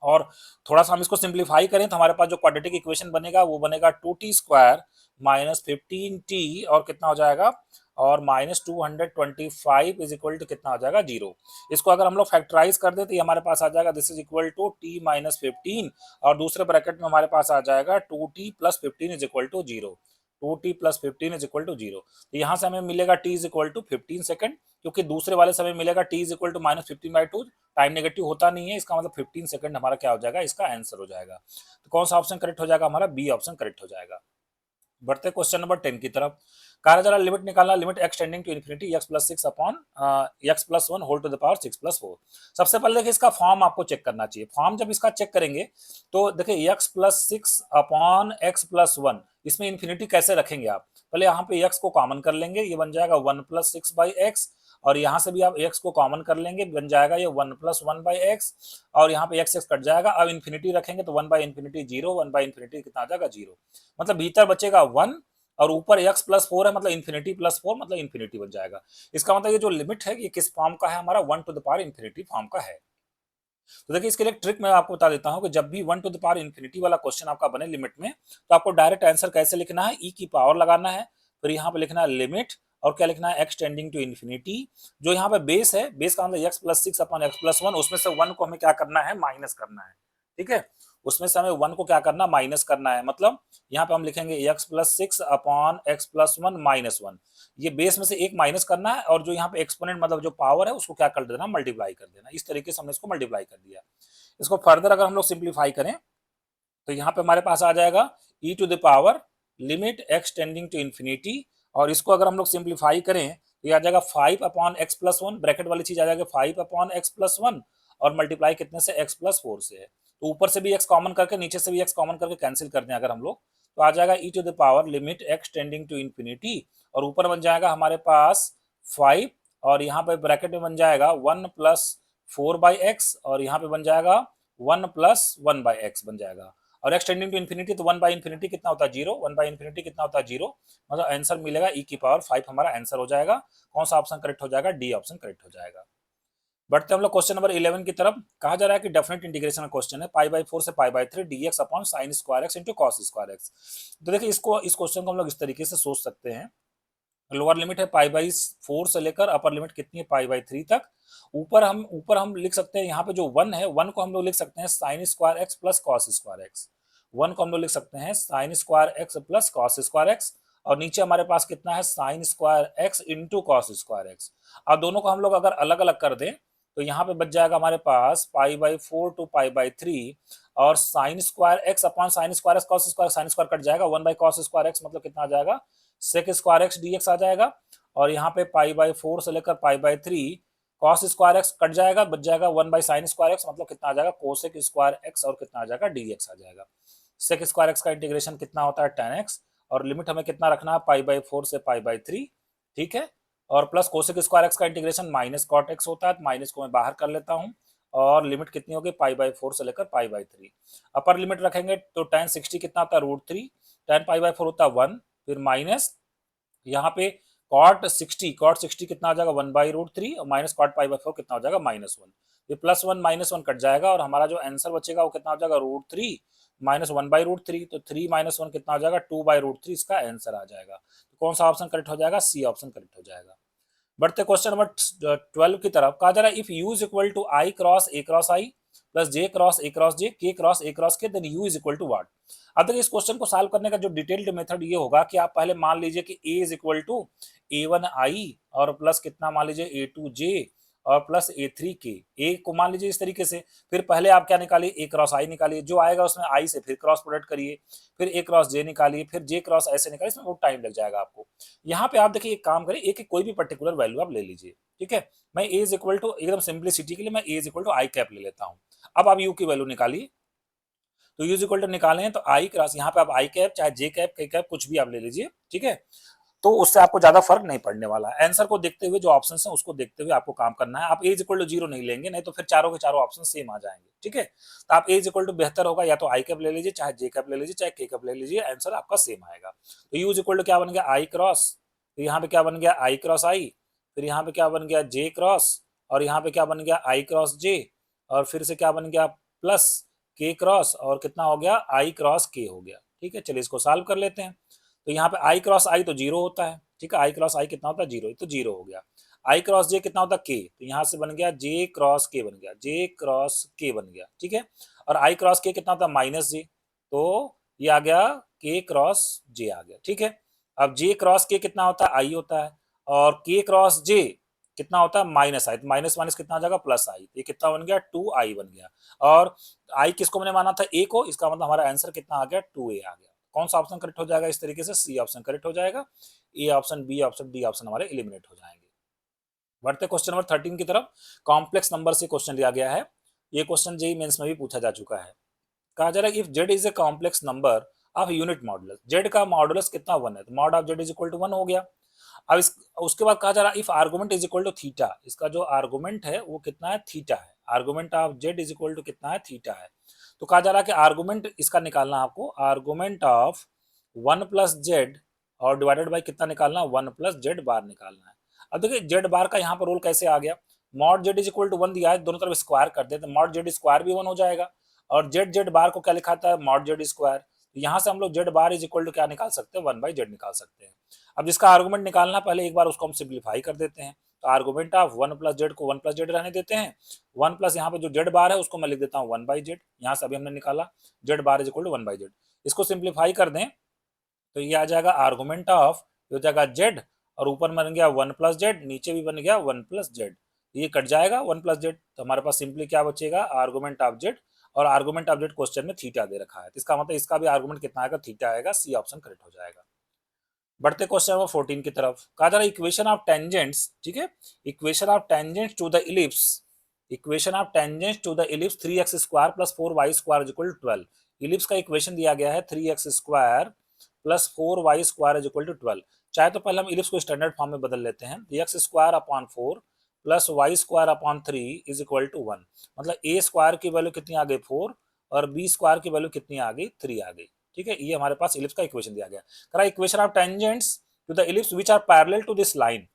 S1: और थोड़ा सा हम इसको सिंप्लीफाई करें तो हमारे पास जो क्वाड्रेटिक इक्वेशन बनेगा वो बनेगा 2t स्क्वायर माइनस 15t और कितना हो जाएगा और -225 इज इक्वल टू कितना हो जाएगा 0। इसको अगर हम लोग फैक्टराइज कर दे तो ये हमारे पास आ जाएगा this is equal to t minus 15 और दूसरे ब्रैकेट में हमारे पास आ जाएगा 2t plus 15 is equal to 0। 2t plus 15 is equal to 0। तो यहाँ से हमें मिलेगा t is equal to 15 second, क्योंकि दूसरे वाले समय मिलेगा t is equal to -15/2, time negative होता नहीं है, इसका मतलब 15 सेकंड हमारा क्या हो जाएगा, इसका आंसर हो जाएगा। तो कौन सा ऑप्शन करेक्ट हो जाएगा हमारा, बी ऑप्शन करेक्ट हो जाएगा। बढ़ते क्वेश्चन नंबर 10 की तरफ। कहा जरा लिमिट निकालना, limit x tending to infinity x plus 6 upon x plus 1 whole to the power 6 plus 4। सबसे पहले देखिए इसका फॉर्म आपको चेक करना चाहिए। फॉर्म जब इसका चेक करेंगे तो देखिए x plus 6 upon x plus 1, इसमें इन्फिनिटी कैसे रखेंगे आप, पहले यहाँ पे x को कॉमन कर लेंगे, ये बन जाएगा 1 प्लस 6/x और यहाँ से भी आप x को कॉमन कर लेंगे, बन जाएगा ये 1 प्लस 1/x और यहाँ पे x कट जाएगा। अब इन्फिनिटी रखेंगे तो 1/∞ 0, 1/∞ कितना आ जाएगा 0, मतलब भीतर बचेगा 1 और ऊपर x प्लस 4 है, मतलब इन्फिनिटी प्लस 4 मतलब इन्फिनिटी बन जाएगा। इसका मतलब ये जो लिमिट है ये किस फॉर्म का है, हमारा 1 to the power infinity form का है। तो देखिए इसके लिए ट्रिक मैं आपको बता देता हूं कि जब भी 1 टू द पावर इन्फिनिटी वाला क्वेश्चन आपका बने लिमिट में, तो आपको डायरेक्ट आंसर कैसे लिखना है, e की पावर लगाना है, फिर यहाँ पे लिखना है लिमिट, और क्या लिखना है, x टेंडिंग टू इन्फिनिटी। जो यहाँ पे बेस है, बेस का मतलब x plus 6 upon x plus 1, उसमें से 1 को हमें क्या करना है, माइनस करना है। ठीक है, उसमें से हमें 1 को क्या करना, माइनस करना है। मतलब यहाँ पे हम लिखेंगे x plus 6 upon x plus 1 minus 1। ये बेस में से एक माइनस करना है, और जो यहाँ पे एक्सपोनेंट मतलब जो पावर है उसको क्या कर देना, मल्टीप्लाई कर देना। इस तरीके से हमने इसको मल्टीप्लाई कर दिया। इसको फर्दर अगर हम लोग सिंप्लीफाई करें तो यहाँ पे हमारे पास आ जाएगा e to the power limit x tending to infinity, और इसको अगर हम लोग सिंप्लीफाई करें तो ये आ जाएगा 5 अपॉन एक्स प्लस 1, ब्रैकेट वाली चीज आ जाएगा 5 अपॉन एक्स प्लस 1, और मल्टीप्लाई कितने से, x प्लस 4 से है। तो ऊपर से भी x कॉमन करके, नीचे से भी x कॉमन करके कैंसिल कर दें अगर हम लोग, तो आ जाएगा e to the power limit x tending to infinity, और ऊपर बन जाएगा हमारे पास 5, और यहाँ पे ब्रैकेट में बन जाएगा 1 प्लस 4 बाई एक्स, और यहाँ पे बन जाएगा 1 प्लस 1 बाई एक्स बन जाएगा। और एक्स टेंडिंग टू इन्फिनिटी, तो 1 बाई इन्फिनिटी कितना होता है, 0। 1 बाई इन्फिनिटी कितना होता है, 0। मतलब आंसर मिलेगा e की पावर 5 हमारा आंसर हो जाएगा। कौन सा ऑप्शन करेक्ट हो जाएगा, डी ऑप्शन करेक्ट हो जाएगा। बढ़ते हम लोग क्वेश्चन नंबर 11 की तरफ। कहा जा रहा है कि डेफिनेट इंटीग्रेशन का क्वेश्चन है, पाई बाई 4 से पाई by 3 dx upon sine square x into cos square x. तो देखिए इसको, इस क्वेश्चन को हम लोग इस तरीके से सोच सकते हैं। लोअर लिमिट है पाई बाई 4 से लेकर अपर लिमिट कितनी है, पाई बाई 3 तक। ऊपर हम लिख सकते हैं, यहाँ पे जो 1 है, 1 को हम लोग लिख सकते हैं sign square x plus cos square x. 1 को हम लोग लिख सकते हैं sign square x plus cos square x, और नीचे हमारे पास कितना है, sign square x into cos square x. अब दोनों को हम लोग अगर अलग अलग कर दें तो यहाँ पे बच जाएगा हमारे पास pi by 4 to pi by 3, और sine square x upon sine square x cos square, sine square cut जाएगा, 1 बाई कॉस स्क्वायर एक्स मतलब कितना आ जाएगा, सेक स्क्वायर एक्स dx आ जाएगा। और यहाँ पे पाई बाई 4 से लेकर पाई by 3 cos square x cut जाएगा, बच जाएगा 1 बाई साइन स्क्वायर एक्स मतलब कितना आ जाएगा, कोसेक स्क्वायर एक्स, और कितना आ जाएगा, dx आ जाएगा। सेक स्क्वायर एक्स का इंटीग्रेशन कितना होता है, tan x, और लिमिट हमें कितना रखना है, पाई बाई 4 से पाई बाई 3। ठीक है, और प्लस कोसेक स्क्वायर एक्स का इंटीग्रेशन माइनस कॉट एक्स होता है, तो माइनस को मैं बाहर कर लेता हूँ, और लिमिट कितनी होगी, पाई बाई 4 से लेकर पाई बाई 3। अपर लिमिट रखेंगे तो tan 60 कितना होता है, √3, tan पाई बाई 4 होता है 1, फिर माइनस यहाँ पे cot 60 कितना आ जाएगा, 1/√3, और माइनस कॉट पाई बाई 4 कितना हो जाएगा, -1। ये +1 -1 कट जाएगा, और हमारा जो आंसर बचेगा वो कितना हो जाएगा, √3 माइनस 1/√3, तो 3 - 1 कितना आ जाएगा, 2/√3 इसका आंसर आ जाएगा। तो कौन सा ऑप्शन करेक्ट हो जाएगा, सी ऑप्शन करेक्ट हो जाएगा। बढ़ते क्वेश्चन नंबर 12 की तरफ। कहा जा रहा है if u is equal to i cross a cross i plus j cross a cross j k cross a cross k, then u is equal to what. अब देखिए इस क्वेश्चन को सॉल्व करने का जो डिटेल्ड मेथड ये होगा कि आप पहले मान लीजिए कि a is equal to a1 i, और प्लस कितना मान लीजिए a2 जे, और प्लस a3 के। a को मान लीजिए इस तरीके से, फिर पहले आप क्या निकालिए, a क्रॉस आई निकालिए, जो आएगा उसमें i से फिर क्रॉस प्रोडक्ट करिए, फिर a क्रॉस जे निकालिए, फिर j क्रॉस ऐसे निकालिए, इसमें बहुत टाइम लग जाएगा आपको। यहाँ पे आप देखिए एक काम करिए, एक कोई भी पर्टिकुलर वैल्यू आप ले लीजिए। ठीक है, मैं a इज इक्वल टू, एकदम सिंपलिसिटी के लिए मैं a is equal to i cap ले लेता हूँ। अब आप u की वैल्यू निकालिए, तो u इज इक्वल टू निकालें तो आई क्रॉस, यहाँ पे आप आई कैप चाहे जे कैप के कैप कुछ भी आप ले लीजिए। ठीक है, तो उससे आपको ज्यादा फर्क नहीं पड़ने वाला है। आंसर को देखते हुए, जो ऑप्शन है उसको देखते हुए आपको काम करना है। आप a इज इक्वल टू 0 नहीं लेंगे, नहीं तो फिर चारों के चारों ऑप्शन सेम आ जाएंगे। ठीक है, तो आप a इज इक्वल टू बेहतर होगा, या तो आई कैप ले लीजिए, चाहे जे कैप ले लीजिए, चाहे के कैप ले लीजिए, आंसर आपका सेम आएगा। तो u इज इक्वल टू क्या बन गया, आई क्रॉस, तो यहाँ पे क्या बन गया, आई क्रॉस आई, फिर यहाँ पे क्या बन गया, जे क्रॉस, और यहाँ पे क्या बन गया, आई क्रॉस जे, और फिर से क्या बन गया, प्लस के क्रॉस, और कितना हो गया, आई क्रॉस के हो गया। ठीक है, चलिए इसको सॉल्व कर लेते हैं। तो यहाँ पे आई क्रॉस आई तो 0 होता है। ठीक है, आई क्रॉस आई कितना होता है, 0, तो 0 हो गया। आई क्रॉस जे कितना होता है, के, तो यहाँ से बन गया जे क्रॉस के बन गया, जे क्रॉस के बन गया। ठीक है, और आई क्रॉस के कितना होता है, -j, तो ये आ गया के क्रॉस जे आ गया। ठीक है, अब जे क्रॉस के कितना होता है, आई होता है, और के क्रॉस जे कितना होता है, -i, तो माइनस माइनस कितना आ जाएगा, +i, ये कितना बन गया, 2i बन गया। और i किसको मैंने माना था, a को, इसका मतलब हमारा आंसर कितना आ गया, 2a आ गया। कौन सा ऑप्शन करेक्ट हो जाएगा, इस तरीके से सी ऑप्शन करेक्ट हो जाएगा। A option, b option, d option हमारे एलिमिनेट हो जाएंगे। बढ़ते क्वेश्चन नंबर 13 की तरफ। कॉम्प्लेक्स नंबर से क्वेश्चन लिया गया है। ये क्वेश्चन जेईई मेंस में भी पूछा जा चुका है। कहा जा रहा है if z is a complex number of unit modulus, z का मॉडुलस कितना 1 है, तो mod of z is equal to 1 हो गया। अब उसके बाद कहा जा रहा है if argument is equal to theta, इसका जो आर्गुमेंट है वो कितना है, थीटा है। Argument of z is equal to कितना है, थीटा है। तो कहा जा रहा है कि आर्गुमेंट इसका निकालना आपको, आर्गुमेंट ऑफ 1 प्लस जेड और डिवाइडेड बाई कितना निकालना है, 1 प्लस जेड बार निकालना है। अब देखिए जेड बार का यहाँ पर रोल कैसे आ गया, mod z is equal to 1 दिया है, दोनों तरफ स्क्वायर कर देते, मॉड जेड स्क्वायर भी 1 हो जाएगा, और जेड जेड बार को क्या लिखा था, मॉड जेड स्क्वायर। तो यहाँ से हम लोग z bar is equal to क्या निकाल सकते हैं, 1 बाई जेड निकाल सकते हैं। अब जिसका आर्गूमेंट निकालना पहले एक बार उसको हम सिंप्लीफाई कर देते हैं। तो आर्गूमेंट ऑफ 1 प्लस जेड को 1 प्लस जेड रहने देते हैं, 1 प्लस यहाँ पे जो जेड बार है उसको मैं लिख देता हूँ 1 बाई जेड, यहाँ से अभी हमने निकाला z bar is equal to 1 by z. इसको सिंप्लीफाई कर दें तो ये आ जाएगा आर्गूमेंट ऑफ, ये हो जाएगा जेड, और ऊपर में बन गया 1 प्लस जेड, नीचे भी बन गया 1 प्लस जेड, ये कट जाएगा 1 प्लस जेड, तो हमारे पास सिंपली क्या बचेगा, आर्गूमेंट ऑफ जेड। और आर्गूमेंट ऑफ जेड क्वेश्चन में थीटा दे रखा है, तो इसका मतलब इसका भी आर्गूमेंट कितना आएगा, थीटा आएगा, सी ऑप्शन करेक्ट हो जाएगा। बढ़ते क्वेश्चन नंबर 14 की तरफ, कहा जा रहा है इक्वेशन ऑफ टेंजेंट्स, ठीक है, equation of tangents to the ellipse, equation of tangents to the ellipse 3x square plus 4y square is equal to 12। Ellipse का इक्वेशन दिया गया है 3x square plus 4y square is equal to 12। चाहे तो पहले हम इलिप्स को standard form में बदल लेते हैं, x square upon 4 plus y square upon 3 is equal to 1, मतलब a स्क्वायर की वैल्यू कितनी आ गई 4 और b स्क्वायर की वैल्यू कितनी आ गई 3 आ गई, ठीक है। ये हमारे पास इलिप्स का इक्वेशन दिया गया, करा equation of tangents to the ellipse which are parallel to this line,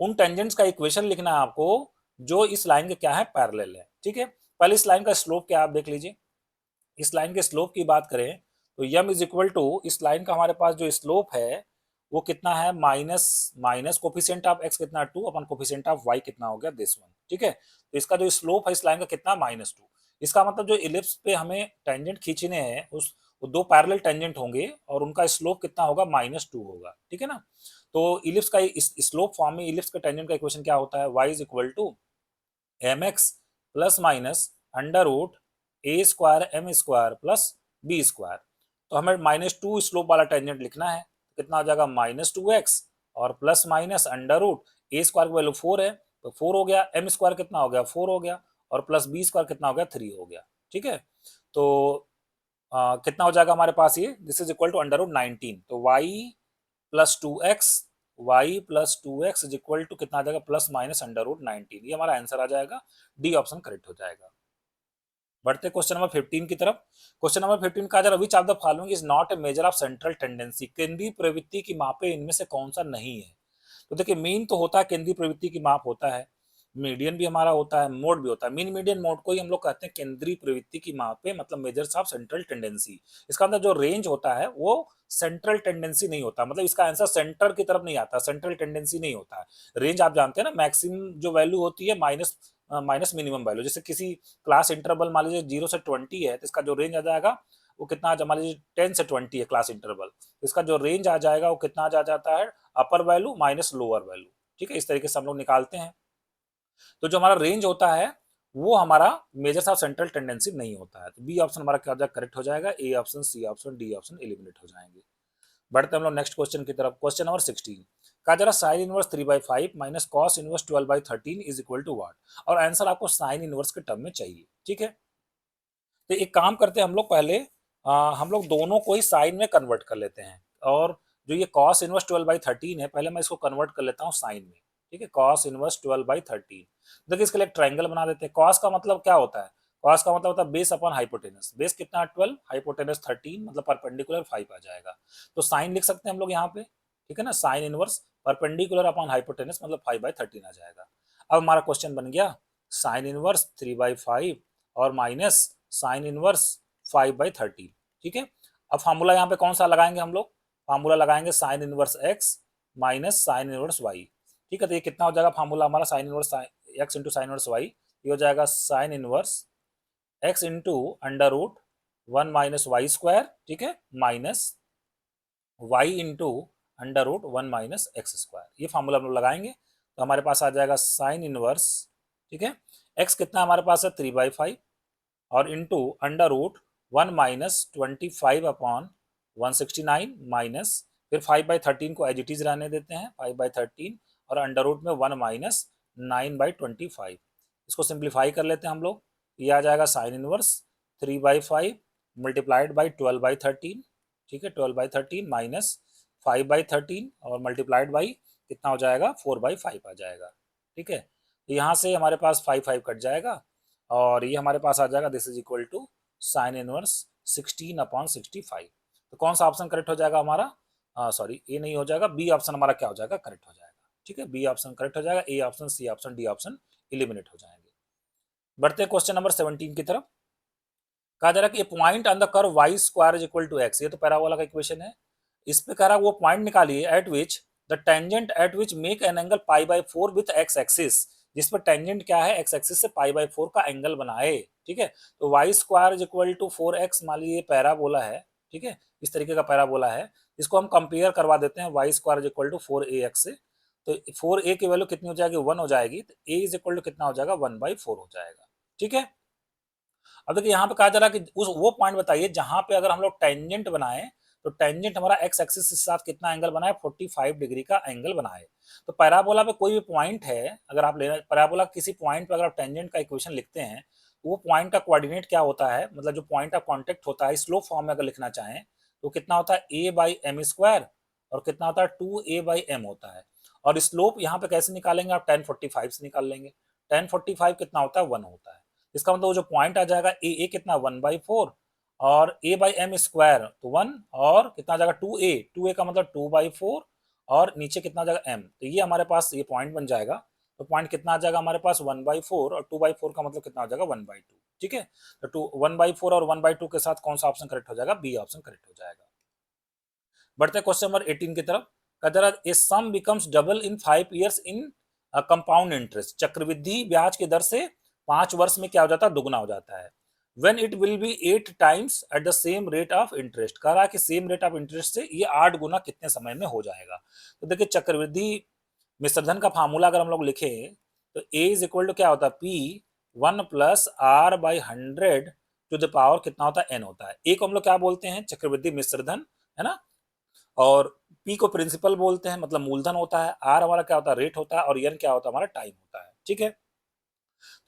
S1: उन टेंजेंट्स का इक्वेशन लिखना है आपको जो इस लाइन के क्या है, पैरेलल है, ठीक है। पहले इस लाइन का स्लोप क्या आप देख लीजिए, इस लाइन के स्लोप की बात करें तो यम इज इक्वल टू, इस लाइन का हमारे पास जो स्लोप है वो कितना है, minus minus coefficient of x कितना 2 अपन कोफिशिएंट ऑफ वाई कितना हो गया दिस वन, ठीक है। तो इसका जो स्लोप है इस लाइन का कितना, -2। इसका मतलब जो इलिप्स पे हमें टेंजेंट खींचने हैं उस वो दो पैरेलल टेंजेंट होंगे और उनका स्लोप कितना होगा, -2 होगा, ठीक है ना। तो इलिप्स का स्लोप फॉर्म में इलिप्स का टेंजेंट का इक्वेशन क्या होता है, y is equal to mx plus minus under root a square m square plus b square. तो हमें -2 स्लोप वाला टेंजेंट लिखना है, तो कितना हो जाएगा, -2x और plus minus under root a square की वैल्यू 4 है तो 4 हो गया, एम स्क्वायर कितना हो गया 4 हो गया, और प्लस बी स्क्वायर कितना हो गया 3 हो गया, ठीक है। तो कितना हो जाएगा हमारे पास, ये this is equal to under root 19, तो y plus 2x, y plus 2x is equal to कितना आ जाएगा, प्लस माइनस अंडर रूट 19, ये हमारा आंसर आ जाएगा, डी ऑप्शन करेक्ट हो जाएगा। बढ़ते क्वेश्चन नंबर 15 की तरफ, क्वेश्चन नंबर 15 का जरा which of the following is not a measure of central tendency, केंद्रीय प्रवृत्ति की मापे इनमें से कौन सा नहीं है। तो देखिए मीन तो होता है, केंद्रीय प्रवृत्ति की माप होता है, मीडियन भी हमारा होता है, मोड भी होता है, मीन मीडियन मोड को ही हम लोग कहते हैं केंद्रीय प्रवृत्ति की मापे, मतलब मेजर्स ऑफ सेंट्रल टेंडेंसी। इसका अंदर जो रेंज होता है वो सेंट्रल टेंडेंसी नहीं होता, मतलब इसका आंसर सेंटर की तरफ नहीं आता, सेंट्रल टेंडेंसी नहीं होता है। रेंज आप जानते हैं ना, मैक्सिमम जो वैल्यू होती है माइनस माइनस मिनिमम वैल्यू, जैसे किसी क्लास इंटरवल मान लीजिए 0 से 20 है तो इसका जो रेंज आ जाएगा वो कितना, मान लीजिए 10 से 20 है क्लास इंटरवल, इसका जो रेंज आ जाएगा वो कितना आ जाता है, अपर वैल्यू माइनस लोअर वैल्यू, ठीक है। इस तरीके से हम लोग निकालते हैं। तो जो हमारा रेंज होता है वो हमारा मेजर्स ऑफ सेंट्रल टेंडेंसी नहीं होता है, तो बी ऑप्शन हमारा क्या करेक्ट हो जाएगा, a option, c option, d option eliminate हो जाएंगे। बढ़ते हम लोग नेक्स्ट क्वेश्चन की तरफ, क्वेश्चन नंबर 16 का जरा sine inverse 3/5 minus cos inverse 12/13 is equal to what, और आंसर आपको साइन इनवर्स के टर्म में चाहिए, ठीक है। तो एक काम करते हैं हम लोग पहले, हम लोग दोनों को ही साइन में कन्वर्ट कर लेते हैं, और जो ये कॉस इनवर्स 12/13 है पहले मैं इसको कन्वर्ट कर लेता हूँ साइन में, ठीक है। कॉस इनवर्स 12/13, देखिए इसके लिए एक ट्रायंगल बना देते हैं। कॉस का मतलब क्या होता है, कॉस का मतलब होता है बेस अपॉन हाइपोटेनस, बेस कितना 12, हाइपोटेनस 13, मतलब परपेंडिकुलर 5 आ जाएगा। तो साइन लिख सकते हैं हम लोग यहाँ पे, ठीक है ना, sine inverse perpendicular upon hypotenuse मतलब 5/13 आ जाएगा। अब हमारा क्वेश्चन बन गया साइन इनवर्स 3/5 और माइनस साइन इनवर्स 5/13, ठीक है। अब फार्मूला यहाँ पे कौन सा लगाएंगे हम लोग, फार्मूला लगाएंगे sine inverse x minus sine inverse y, ठीक है। तो ये कितना हो जाएगा फार्मूला हमारा, sine inverse x into sine inverse y, ये हो जाएगा sine inverse x into under root 1 minus y square, ठीक है, minus y into under root 1 minus x square, ये फार्मूला हम लोग लगाएंगे तो हमारे पास आ जाएगा साइन इनवर्स, ठीक है, एक्स कितना हमारे पास है 3/5 और into under root 1 minus 25 upon 169 minus फिर 5/13 को एज इट इज रहने देते हैं 5/13 और अंडर रूट में 1 माइनस 9/25, इसको सिंप्लीफाई कर लेते हैं हम लोग, ये आ जाएगा साइन इनवर्स 3/5 मल्टीप्लाइड बाई 12/13, ठीक है, 12/13 माइनस 5/13 और मल्टीप्लाइड बाई कितना हो जाएगा 4/5 आ जाएगा, ठीक है। तो यहाँ से हमारे पास 5 कट जाएगा और ये हमारे पास आ जाएगा this is equal to sine inverse 16/65। तो कौन सा ऑप्शन करेक्ट हो जाएगा हमारा, सॉरी ए नहीं हो जाएगा, बी ऑप्शन हमारा क्या हो जाएगा, करेक्ट हो जाएगा। ठीक है, बी ऑप्शन करेक्ट हो जाएगा, a option, c option, d option eliminate हो जाएंगे। बढ़ते हैं क्वेश्चन नंबर 17 की तरफ। कहा जा रहा है कि point on the curve y square is equal to x, ये तो पैराबोला का इक्वेशन है। इस पे कह रहा है वो पॉइंट निकालिए eight which the tangent at which make an angle pi by 4 with x axis, जिस पर टेंजेंट क्या है, एक्स एक्सिस से पाई बाई 4 का एंगल बनाए। ठीक है, तो y square is equal to 4x, मान लीजिए पैराबोला है। ठीक है, इस तरीके का पैराबोला है, इसको हम कंपेयर करवा देते हैं y square is equal to 4ax से। तो 4a की वैल्यू कितनी हो जाएगी, 1 हो जाएगी, तो a इज इक्वल टू कितना हो जाएगा, 1/4 हो जाएगा। ठीक है, अब देखिए यहाँ पे कहा जा रहा है कि उस वो पॉइंट बताइए जहां पे अगर हम लोग टेंजेंट बनाए, तो टेंजेंट हमारा एक्स एक्सिस के साथ कितना एंगल बनाए, 45 डिग्री का एंगल बनाए। तो पैराबोला पे कोई भी पॉइंट है, अगर आप लेना पैराबोला किसी पॉइंट पे अगर आप टेंजेंट का इक्वेशन लिखते हैं, वो पॉइंट का कोऑर्डिनेट क्या होता है, मतलब जो पॉइंट ऑफ कांटेक्ट होता है, स्लोप फॉर्म में अगर लिखना चाहें तो कितना होता है, a बाई एम स्क्वायर, और कितना होता है 2a बाई एम होता है। और स्लोप यहाँ पे कैसे निकालेंगे आप, 1045 से निकाल लेंगे। 1045 कितना होता है, 1 होता है। इसका मतलब वो जो पॉइंट आ जाएगा ए कितना 1/4, और a बाई एम स्क्वायर तो 1, और कितना आ जाएगा 2a का मतलब 2/4, और नीचे कितना आ जाएगा m, तो ये हमारे पास ये पॉइंट बन जाएगा। तो पॉइंट कितना आ जाएगा हमारे पास 1/4, और 2/4 का मतलब कितना हो जाएगा 1/2। ठीक है, तो 1/4 और 1/2 के साथ कौन सा ऑप्शन करेक्ट हो जाएगा, बी ऑप्शन करेक्ट हो जाएगा। बढ़ते हैं क्वेश्चन नंबर 18 की तरफ। कहता है a sum becomes double in 5 years in compound interest, चक्रवृद्धि ब्याज की दर से 5 वर्ष में क्या हो जाता है, दुगना हो जाता है। When it will be 8 times at the same rate of interest, कह रहा है कि सेम रेट ऑफ इंटरेस्ट से ये 8 गुना कितने समय में हो जाएगा। तो देखिए चक्रवृद्धि मिश्रधन का फार्मूला अगर हम लोग लिखें, तो ए इज इक्वल टू क्या होता है, P 1+r/100 to the power कितना होता है, n होता है। ए को हम लोग क्या बोलते हैं, चक्रवृद्धि मिश्रधन, है ना, और पी को प्रिंसिपल बोलते हैं, मतलब मूलधन होता है। आर हमारा क्या होता है, रेट होता है, और एन क्या होता है, हमारा टाइम होता है। ठीक है, तो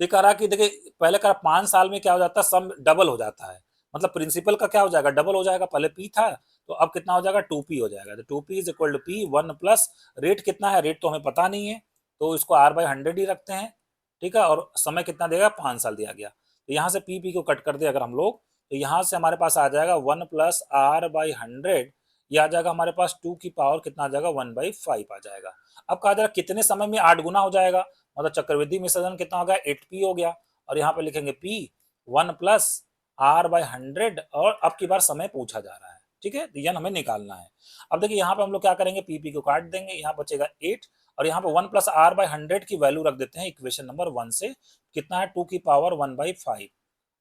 S1: ये कह रहा कि देखिए पहले कह रहा 5 साल में क्या हो जाता है, सम डबल हो जाता है, मतलब प्रिंसिपल का क्या हो जाएगा, डबल हो जाएगा। पहले पी था, तो अब कितना हो जाएगा, 2p हो जाएगा। तो 2p is equal to p 1 plus rate कितना है, रेट तो हमें पता नहीं है, तो इसको r/100 ही रखते हैं। ठीक है, और समय कितना देगा, 5 साल दिया गया। तो यहाँ से पी को कट कर दे अगर हम लोग, तो यहाँ से हमारे पास आ जाएगा 1+r/100, ये आ जाएगा हमारे पास 2 की पावर कितना आ जाएगा, 1/5 आ जाएगा। अब कहा जा रहा कितने समय में 8 गुना हो जाएगा, मतलब चक्रवृद्धि मिश्रण कितना हो गया, 8p हो गया, और यहाँ पे लिखेंगे p 1+r/100, और अब की बार समय पूछा जा रहा है। ठीक है, तो n हमें निकालना है। अब देखिए यहाँ पे हम लोग क्या करेंगे, p को काट देंगे, यहाँ बचेगा 8, और यहाँ पे 1+r/100 की वैल्यू रख देते हैं इक्वेशन नंबर 1 से, कितना है 2 की पावर 1/5,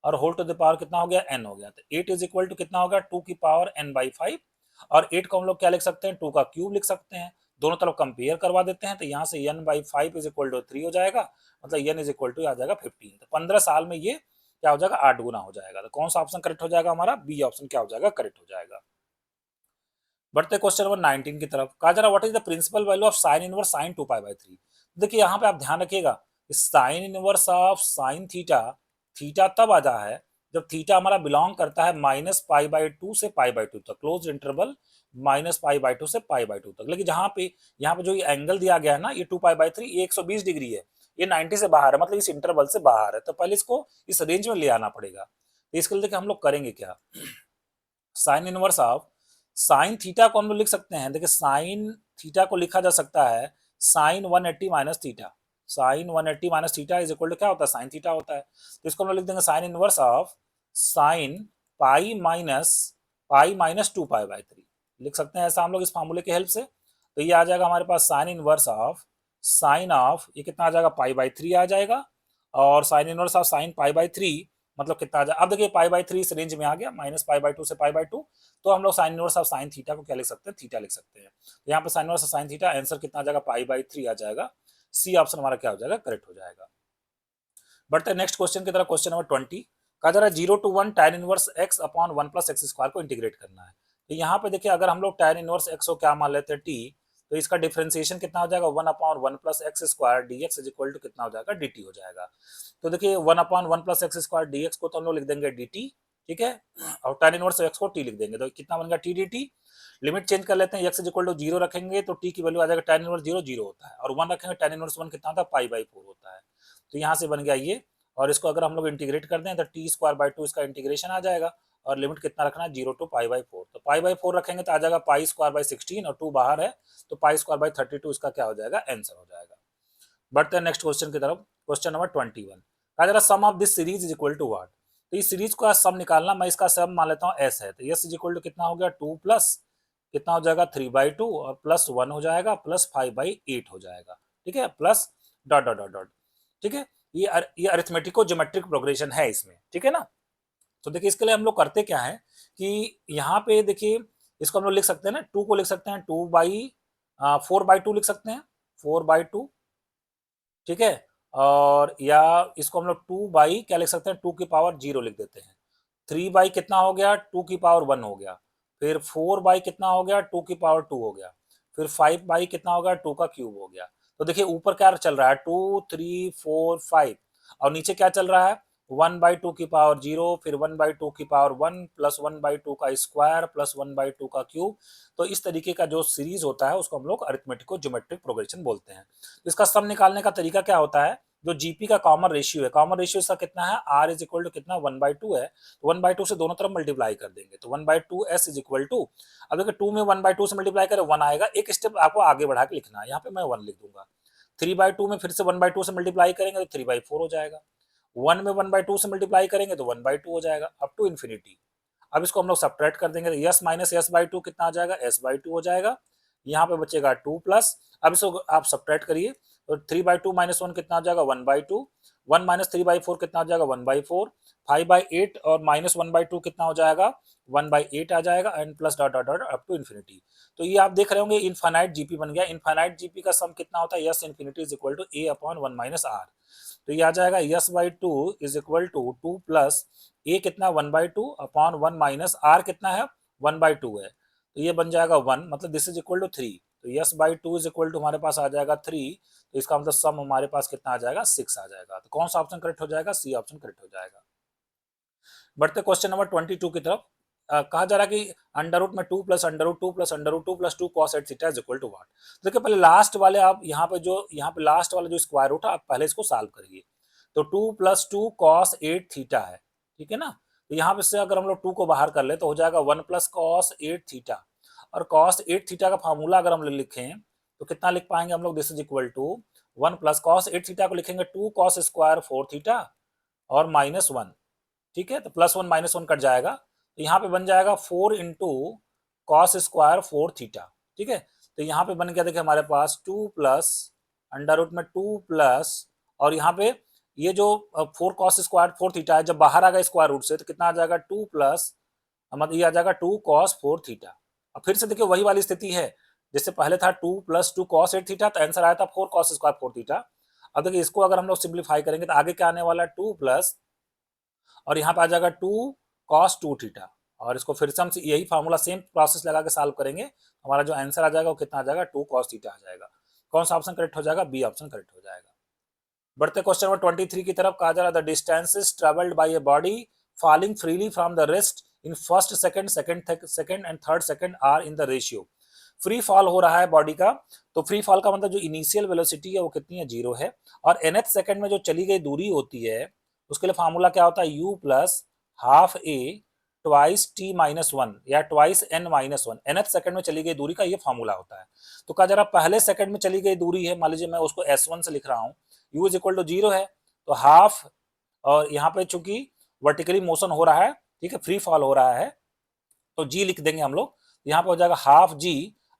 S1: और होल टू द पावर कितना हो गया, n हो गया। तो 8 इज इक्वल टू कितना होगा, 2 की पावर n/5, और 8 को हम लोग क्या लिख सकते हैं, 2 का क्यूब लिख सकते हैं। दोनों तरफ कंपेयर करवा देते हैं, तो यहाँ से n/5 इज इक्वल टू 3 हो जाएगा, मतलब n इज इक्वल टू आ जाएगा 15। तो 15 साल में ये क्या हो जाएगा, 8 गुना हो जाएगा। तो कौन सा ऑप्शन करेक्ट हो जाएगा हमारा, बी ऑप्शन क्या हो जाएगा, करेक्ट हो जाएगा। बढ़ते क्वेश्चन नंबर 19 की तरफ। कहा जा रहा what is the principal value of sine inverse sine 2π/3। देखिए यहाँ पे आप ध्यान रखिएगा, sine inverse of sine theta, theta तब आता है जब थीटा हमारा बिलोंग करता है -π/2 से π/2 तक, क्लोज इंटरवल -π/2 से π/2 तक। लेकिन जहाँ पे यहाँ पे जो ये एंगल दिया गया है ना, ये 2π/3, ये 120 डिग्री है, ये 90 से बाहर है, मतलब इस इंटरवल से बाहर है। तो पहले इसको इस रेंज में ले आना पड़ेगा। तो इसके लिए देखिए हम लोग करेंगे क्या, sign inverse of sine theta को हम लोग लिख सकते हैं। देखिए साइन थीटा को लिखा जा सकता है sine 180 minus theta, sine 180 minus theta is equal to क्या होता है, साइन थीटा होता है। तो इसको हम लोग लिख देंगे sine inverse of sine pi minus 2π/3, लिख सकते हैं ऐसा हम लोग इस फार्मूले की हेल्प से। तो ये आ जाएगा हमारे पास sine inverse of sine of, ये कितना आ जाएगा, π/3 आ जाएगा, और साइन इनवर्स ऑफ साइन π/3 मतलब कितना आ जाएगा। अब देखिए π/3 इस रेंज में आ गया, -π/2 से π/2, तो हम लोग sign inverse of sine theta को क्या लिख सकते हैं, थीटा लिख सकते हैं। तो यहाँ पे sign inverse of sine theta, answer कितना आ जाएगा, π/3 आ जाएगा। सी ऑप्शन हमारा क्या हो जाएगा, करेक्ट हो जाएगा। बढ़ते हैं नेक्स्ट क्वेश्चन की तरफ। क्वेश्चन नंबर 20 कहा जा रहा है 0 to 1 tan inverse x upon 1 plus x square को इंटीग्रेट करना है। तो यहाँ पे देखिए अगर हम लोग tan इनवर्स x को क्या मान लेते हैं, t, तो इसका डिफरेंशिएशन कितना हो जाएगा, 1/1 plus x square dx is equal to कितना हो जाएगा, dt हो जाएगा। तो देखिए 1/1 प्लस एक्स स्क्वायर dx को तो हम लोग लिख देंगे dt, ठीक है, और tan इनवर्स x को t लिख देंगे, तो कितना बन गया t dt। लिमिट चेंज कर लेते हैं, x इज इक्वल टू 0 रखेंगे तो t की वैल्यू आ जाएगा tan इनवर्स 0 0 होता है, और 1 रखेंगे tan इनवर्स 1 कितना होता है, π/4 होता है। तो यहाँ से बन गया ये, और इसको अगर हम लोग इंटीग्रेट कर दें तो t² बाई 2 इसका इंटीग्रेशन आ जाएगा, और लिमिट कितना रखना है 0 टू π/4। तो π/4 रखेंगे तो आ जाएगा π²/16 और 2 बाहर है तो π²/32 इसका क्या हो जाएगा आंसर हो जाएगा। बढ़ते हैं नेक्स्ट क्वेश्चन की तरफ। क्वेश्चन नंबर 21 कहा जा रहा sum of this series is equal to what. तो इस सीरीज का सम निकालना, मैं इसका सम मान लेता हूँ एस है, तो एस इज इक्वल टू कितना हो गया 2 प्लस कितना हो जाएगा 3/2 और प्लस 1 हो जाएगा प्लस 5/8 हो जाएगा, ठीक है, plus dot dot dot dot, ठीक है। ये अरिथमेटिको ज्योमेट्रिक प्रोग्रेशन है इसमें, ठीक है ना। तो देखिए इसके लिए हम लोग करते क्या है कि यहाँ पे देखिए इसको हम लोग लिख सकते हैं ना, 2 को लिख सकते हैं 4/2 लिख सकते हैं 4/2, ठीक है। और या इसको हम लोग 2 बाई क्या लिख सकते हैं 2 की पावर 0 लिख देते हैं। 3 बाई कितना हो गया 2 की पावर 1 हो गया, फिर 4 बाई कितना हो गया 2 की पावर 2 हो गया, फिर 5 बाई कितना हो गया 2 का क्यूब हो गया। तो देखिए ऊपर क्या चल रहा है 2 3 4 5 और नीचे क्या चल रहा है 1/2 की पावर 0, फिर 1/2 की पावर 1 प्लस 1/2 का स्क्वायर प्लस 1/2 का क्यूब। तो इस तरीके का जो सीरीज होता है उसको हम लोग अरिथमेटिको ज्योमेट्रिक प्रोग्रेशन बोलते हैं। इसका सम निकालने का तरीका क्या होता है, जो जीपी का कॉमन रेशियो है, कॉमन रेशियो इसका कितना है आर इज इक्वल टू कितना 1/2 है, तो 1/2 से दोनों तरफ मल्टीप्लाई कर देंगे तो 1/2 एस इज इक्वल टू, अब देखिए 2 में 1/2 से मल्टीप्लाई करें 1 आएगा, एक स्टेप आपको आगे बढ़ा के लिखना है, यहाँ पे मैं 1 लिख दूंगा। 3/2 में फिर से 1/2 से मल्टीप्लाई करेंगे तो 3/4 हो जाएगा, 1 में 1/2 से मल्टीप्लाई करेंगे तो 1/2 हो जाएगा अप टू इन्फिनिटी। अब इसको हम लोग सब्ट्रैक्ट कर देंगे तो यस माइनस s/2 कितना आ जाएगा s/2 हो जाएगा, यहाँ पे बचेगा 2 प्लस, अब इसको आप सब्ट्रैक्ट करिए तो 3/2 माइनस 1 कितना आ जाएगा 1/2, 1 माइनस 3/4 कितना आ जाएगा 1/4, 5/8 और माइनस 1/2 कितना हो जाएगा 1/8 आ जाएगा and plus dot dot dot up to infinity. तो ये आप देख रहे होंगे इनफाइनाइट जीपी बन गया। इनफाइनाइट जीपी का सम कितना होता है S infinity is equal to a upon 1 minus r. तो ये आ जाएगा s/2 is equal to 2 plus a कितना 1/2 अपॉन 1 माइनस आर कितना है 1/2 है, तो ये बन जाएगा 1, मतलब दिस इज इक्वल टू 3। तो s/2 इज इक्वल टू हमारे पास आ जाएगा 3, तो इसका मतलब सम हमारे पास कितना आ जाएगा 6 आ जाएगा। तो कौन सा ऑप्शन करेक्ट हो जाएगा सी ऑप्शन करेक्ट हो जाएगा। बढ़ते क्वेश्चन नंबर 22 की तरफ। कहा जा रहा है कि अंडर रूट में 2 plus under root 2 plus under root 2 plus 2 cos 8 theta is equal to what. देखिए पहले लास्ट वाले आप यहाँ पे लास्ट वाला जो स्क्वायर रूट है आप पहले इसको सॉल्व करिए। तो 2 प्लस 2 कॉस 8 थीटा है, ठीक है ना। तो यहाँ पे से अगर हम लोग 2 को बाहर कर ले तो हो जाएगा 1 प्लस कॉस 8 थीटा, और कॉस 8 थीटा का फार्मूला अगर हम लिखें तो कितना लिख पाएंगे हम लोग this is equal to 1 plus cos 8 theta को लिखेंगे 2 कॉस स्क्वायर 4 थीटा और माइनस 1, ठीक है। तो प्लस 1 माइनस 1 कट जाएगा तो यहाँ पे बन जाएगा 4 इंटू कॉस स्क्वायर 4 थीटा, ठीक है। तो यहाँ पे बन गया देखिए हमारे पास 2 प्लस अंडर रूट में 2 प्लस, और यहाँ पे ये जो 4 कॉस स्क्वायर 4 थीटा है जब बाहर आ गया स्क्वायर रूट से तो कितना आ जाएगा 2 प्लस, मतलब ये आ जाएगा 2 कॉस 4 थीटा। अब फिर से देखिए वही वाली स्थिति है, जैसे पहले था 2 प्लस 2 कॉस 8 थीटा तो आंसर आया था 4 कॉस स्क्वायर 4 थीटा। अब देखिए इसको अगर हम लोग सिंप्लीफाई करेंगे तो आगे क्या आने वाला है 2 प्लस, और यहाँ पे आ जाएगा 2 cos 2 थीटा, और इसको फिर से हम यही फार्मूला सेम प्रोसेस लगा के सॉल्व करेंगे, हमारा जो आंसर आ जाएगा वो कितना आ जाएगा 2 cos थीटा आ जाएगा। कौन सा ऑप्शन करेक्ट हो जाएगा बी ऑप्शन करेक्ट हो जाएगा। बढ़ते क्वेश्चन नंबर 23 की तरफ। कहा जा रहा है the distances travelled by a body falling freely from the rest in first second second and third second are in the ratio. Free fall हो रहा है बॉडी का, तो फ्री फॉल का मतलब जो इनिशियल वेलोसिटी है वो कितनी है 0 है, और nth सेकंड में जो चली गई दूरी होती है उसके लिए फार्मूला क्या होता है u प्लस हाफ ए ट्वाइस टी माइनस 1 या twice n minus 1, nth second में चली गई दूरी का ये फार्मूला होता है। तो कहा जा रहा पहले सेकंड में चली गई दूरी है, मान लीजिए मैं उसको s1 से लिख रहा हूँ, u इज इक्वल टू 0 है तो हाफ, और यहाँ पे चूंकि वर्टिकली मोशन हो रहा है, ठीक है, फ्री फॉल हो रहा है तो g लिख देंगे हम लोग, यहाँ पे हो जाएगा हाफ g,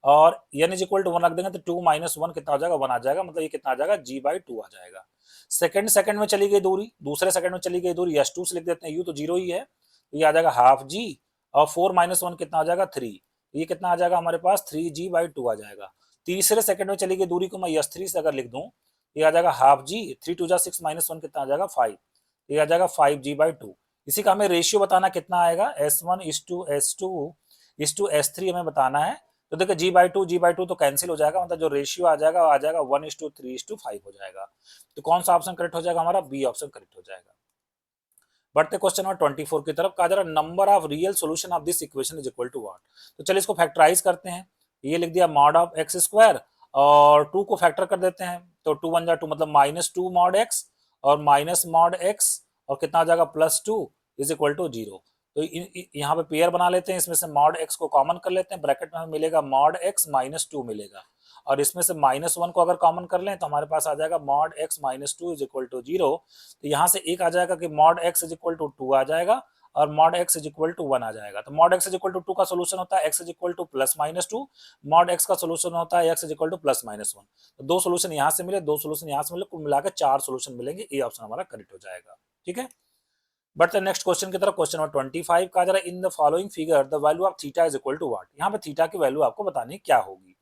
S1: और n इज इक्वल टू 1 रख देंगे तो 2 माइनस 1 कितना हो जाएगा 1 आ जाएगा, मतलब ये कितना आ जाएगा g/2 आ जाएगा। सेकंड में चली गई दूरी, दूसरे सेकंड में चली गई दूरी s2 से लिख देते हैं, u तो 0 ही है, तो ये आ जाएगा हाफ g, और 4 माइनस 1 कितना आ जाएगा 3, ये कितना आ जाएगा हमारे पास 3g/2 आ जाएगा। तीसरे सेकंड में चली गई दूरी को मैं s3 से अगर लिख दूं ये आ जाएगा हाफ g, 3 2 जा 6 माइनस 1 कितना आ जाएगा 5, ये आ जाएगा 5g/2। इसी का हमें रेशियो बताना कितना आएगा s1 is to s3 हमें बताना है। तो देखिए g/2 तो कैंसिल हो जाएगा, मतलब जो रेशियो आ जाएगा 1:3:5 हो जाएगा। तो कौन सा ऑप्शन करेक्ट हो जाएगा हमारा बी ऑप्शन करेक्ट हो जाएगा। बढ़ते क्वेश्चन नंबर 24 की तरफ। कहा जा रहा number of real solution of this equation is equal to what. तो चलिए इसको फैक्टराइज करते हैं, ये लिख दिया मॉड ऑफ एक्स स्क्वायर और 2 को फैक्टर कर देते हैं तो 2 1 जा 2 मतलब -2 मॉड एक्स और माइनस मॉड एक्स और कितना आ जाएगा +2 इज इक्वल टू 0। तो यहाँ पे पेयर बना लेते हैं, इसमें से मॉड x को कॉमन कर लेते हैं, ब्रैकेट में हमें मिलेगा मॉड x माइनस 2 मिलेगा, और इसमें से -1 को अगर कॉमन कर लें तो हमारे पास आ जाएगा mod x minus 2 is equal to 0। तो यहाँ से एक आ जाएगा कि mod x is equal to 2 आ जाएगा, और mod x is equal to 1 आ जाएगा। तो mod x is equal to 2 का सोल्यूशन होता है x is equal to plus minus 2, mod x का सोल्यूशन होता है x is equal to plus minus 1। तो दो सोल्यूशन यहाँ से मिले, दो सोल्यूशन यहाँ से मिले, कुल मिलाकर 4 सोल्यूशन मिलेंगे, ए ऑप्शन हमारा करेक्ट हो जाएगा। ठीक है, बट नेक्स्ट क्वेश्चन की तरफ, क्वेश्चन नंबर 25 का जरा, in the following figure the value of theta is equal to what. यहाँ पे थीटा की वैल्यू आपको बतानी क्या होगी।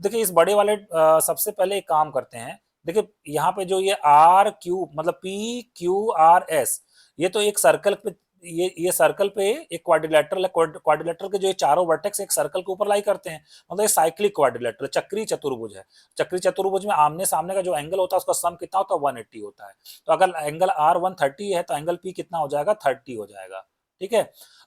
S1: देखिए इस बड़े वाले सबसे पहले एक काम करते हैं। देखिए यहाँ पे जो ये आर क्यू मतलब पी क्यू आर एस, ये तो एक सर्कल पे, ये सर्कल पे एक क्वाड्रिलेटरल है, क्वाड्रिलेटरल के जो ये चारों वर्टेक्स एक सर्कल के ऊपर लाई करते हैं, मतलब ये साइक्लिक क्वाड्रिलेटरल चक्री चतुर्भुज है। चक्री चतुर्भुज में आमने सामने का जो एंगल होता है उसका सम कितना होता है, 180 होता है। तो अगर एंगल आर 130 है तो एंगल पी कितना हो जाएगा, 30 हो जाएगा। ठीक है,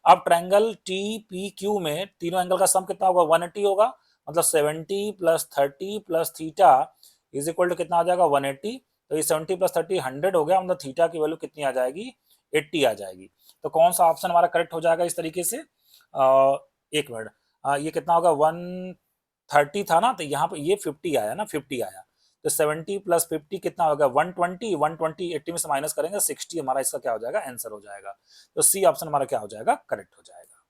S1: अब ट्रायंगल टी पी क्यू में तीनों एंगल का सम कितना होगा, 180 होगा, मतलब 70 plus 30 plus theta is equal to कितना आ जाएगा, 180। तो ये 70 प्लस 30 100 हो गया, मतलब थीटा की वैल्यू कितनी आ जाएगी, 80 आ जाएगी। तो कौन सा ऑप्शन हमारा करेक्ट हो जाएगा इस तरीके से, एक मिनट, ये कितना होगा, 130 था ना, तो यहाँ पे ये 50 आया ना, 50 आया। तो 70 प्लस 50 कितना होगा, 120, 120 80 में से माइनस करेंगे 60, हमारा इसका क्या हो जाएगा, आंसर हो जाएगा। तो सी ऑप्शन हमारा क्या हो जाएगा, करेक्ट हो जाएगा।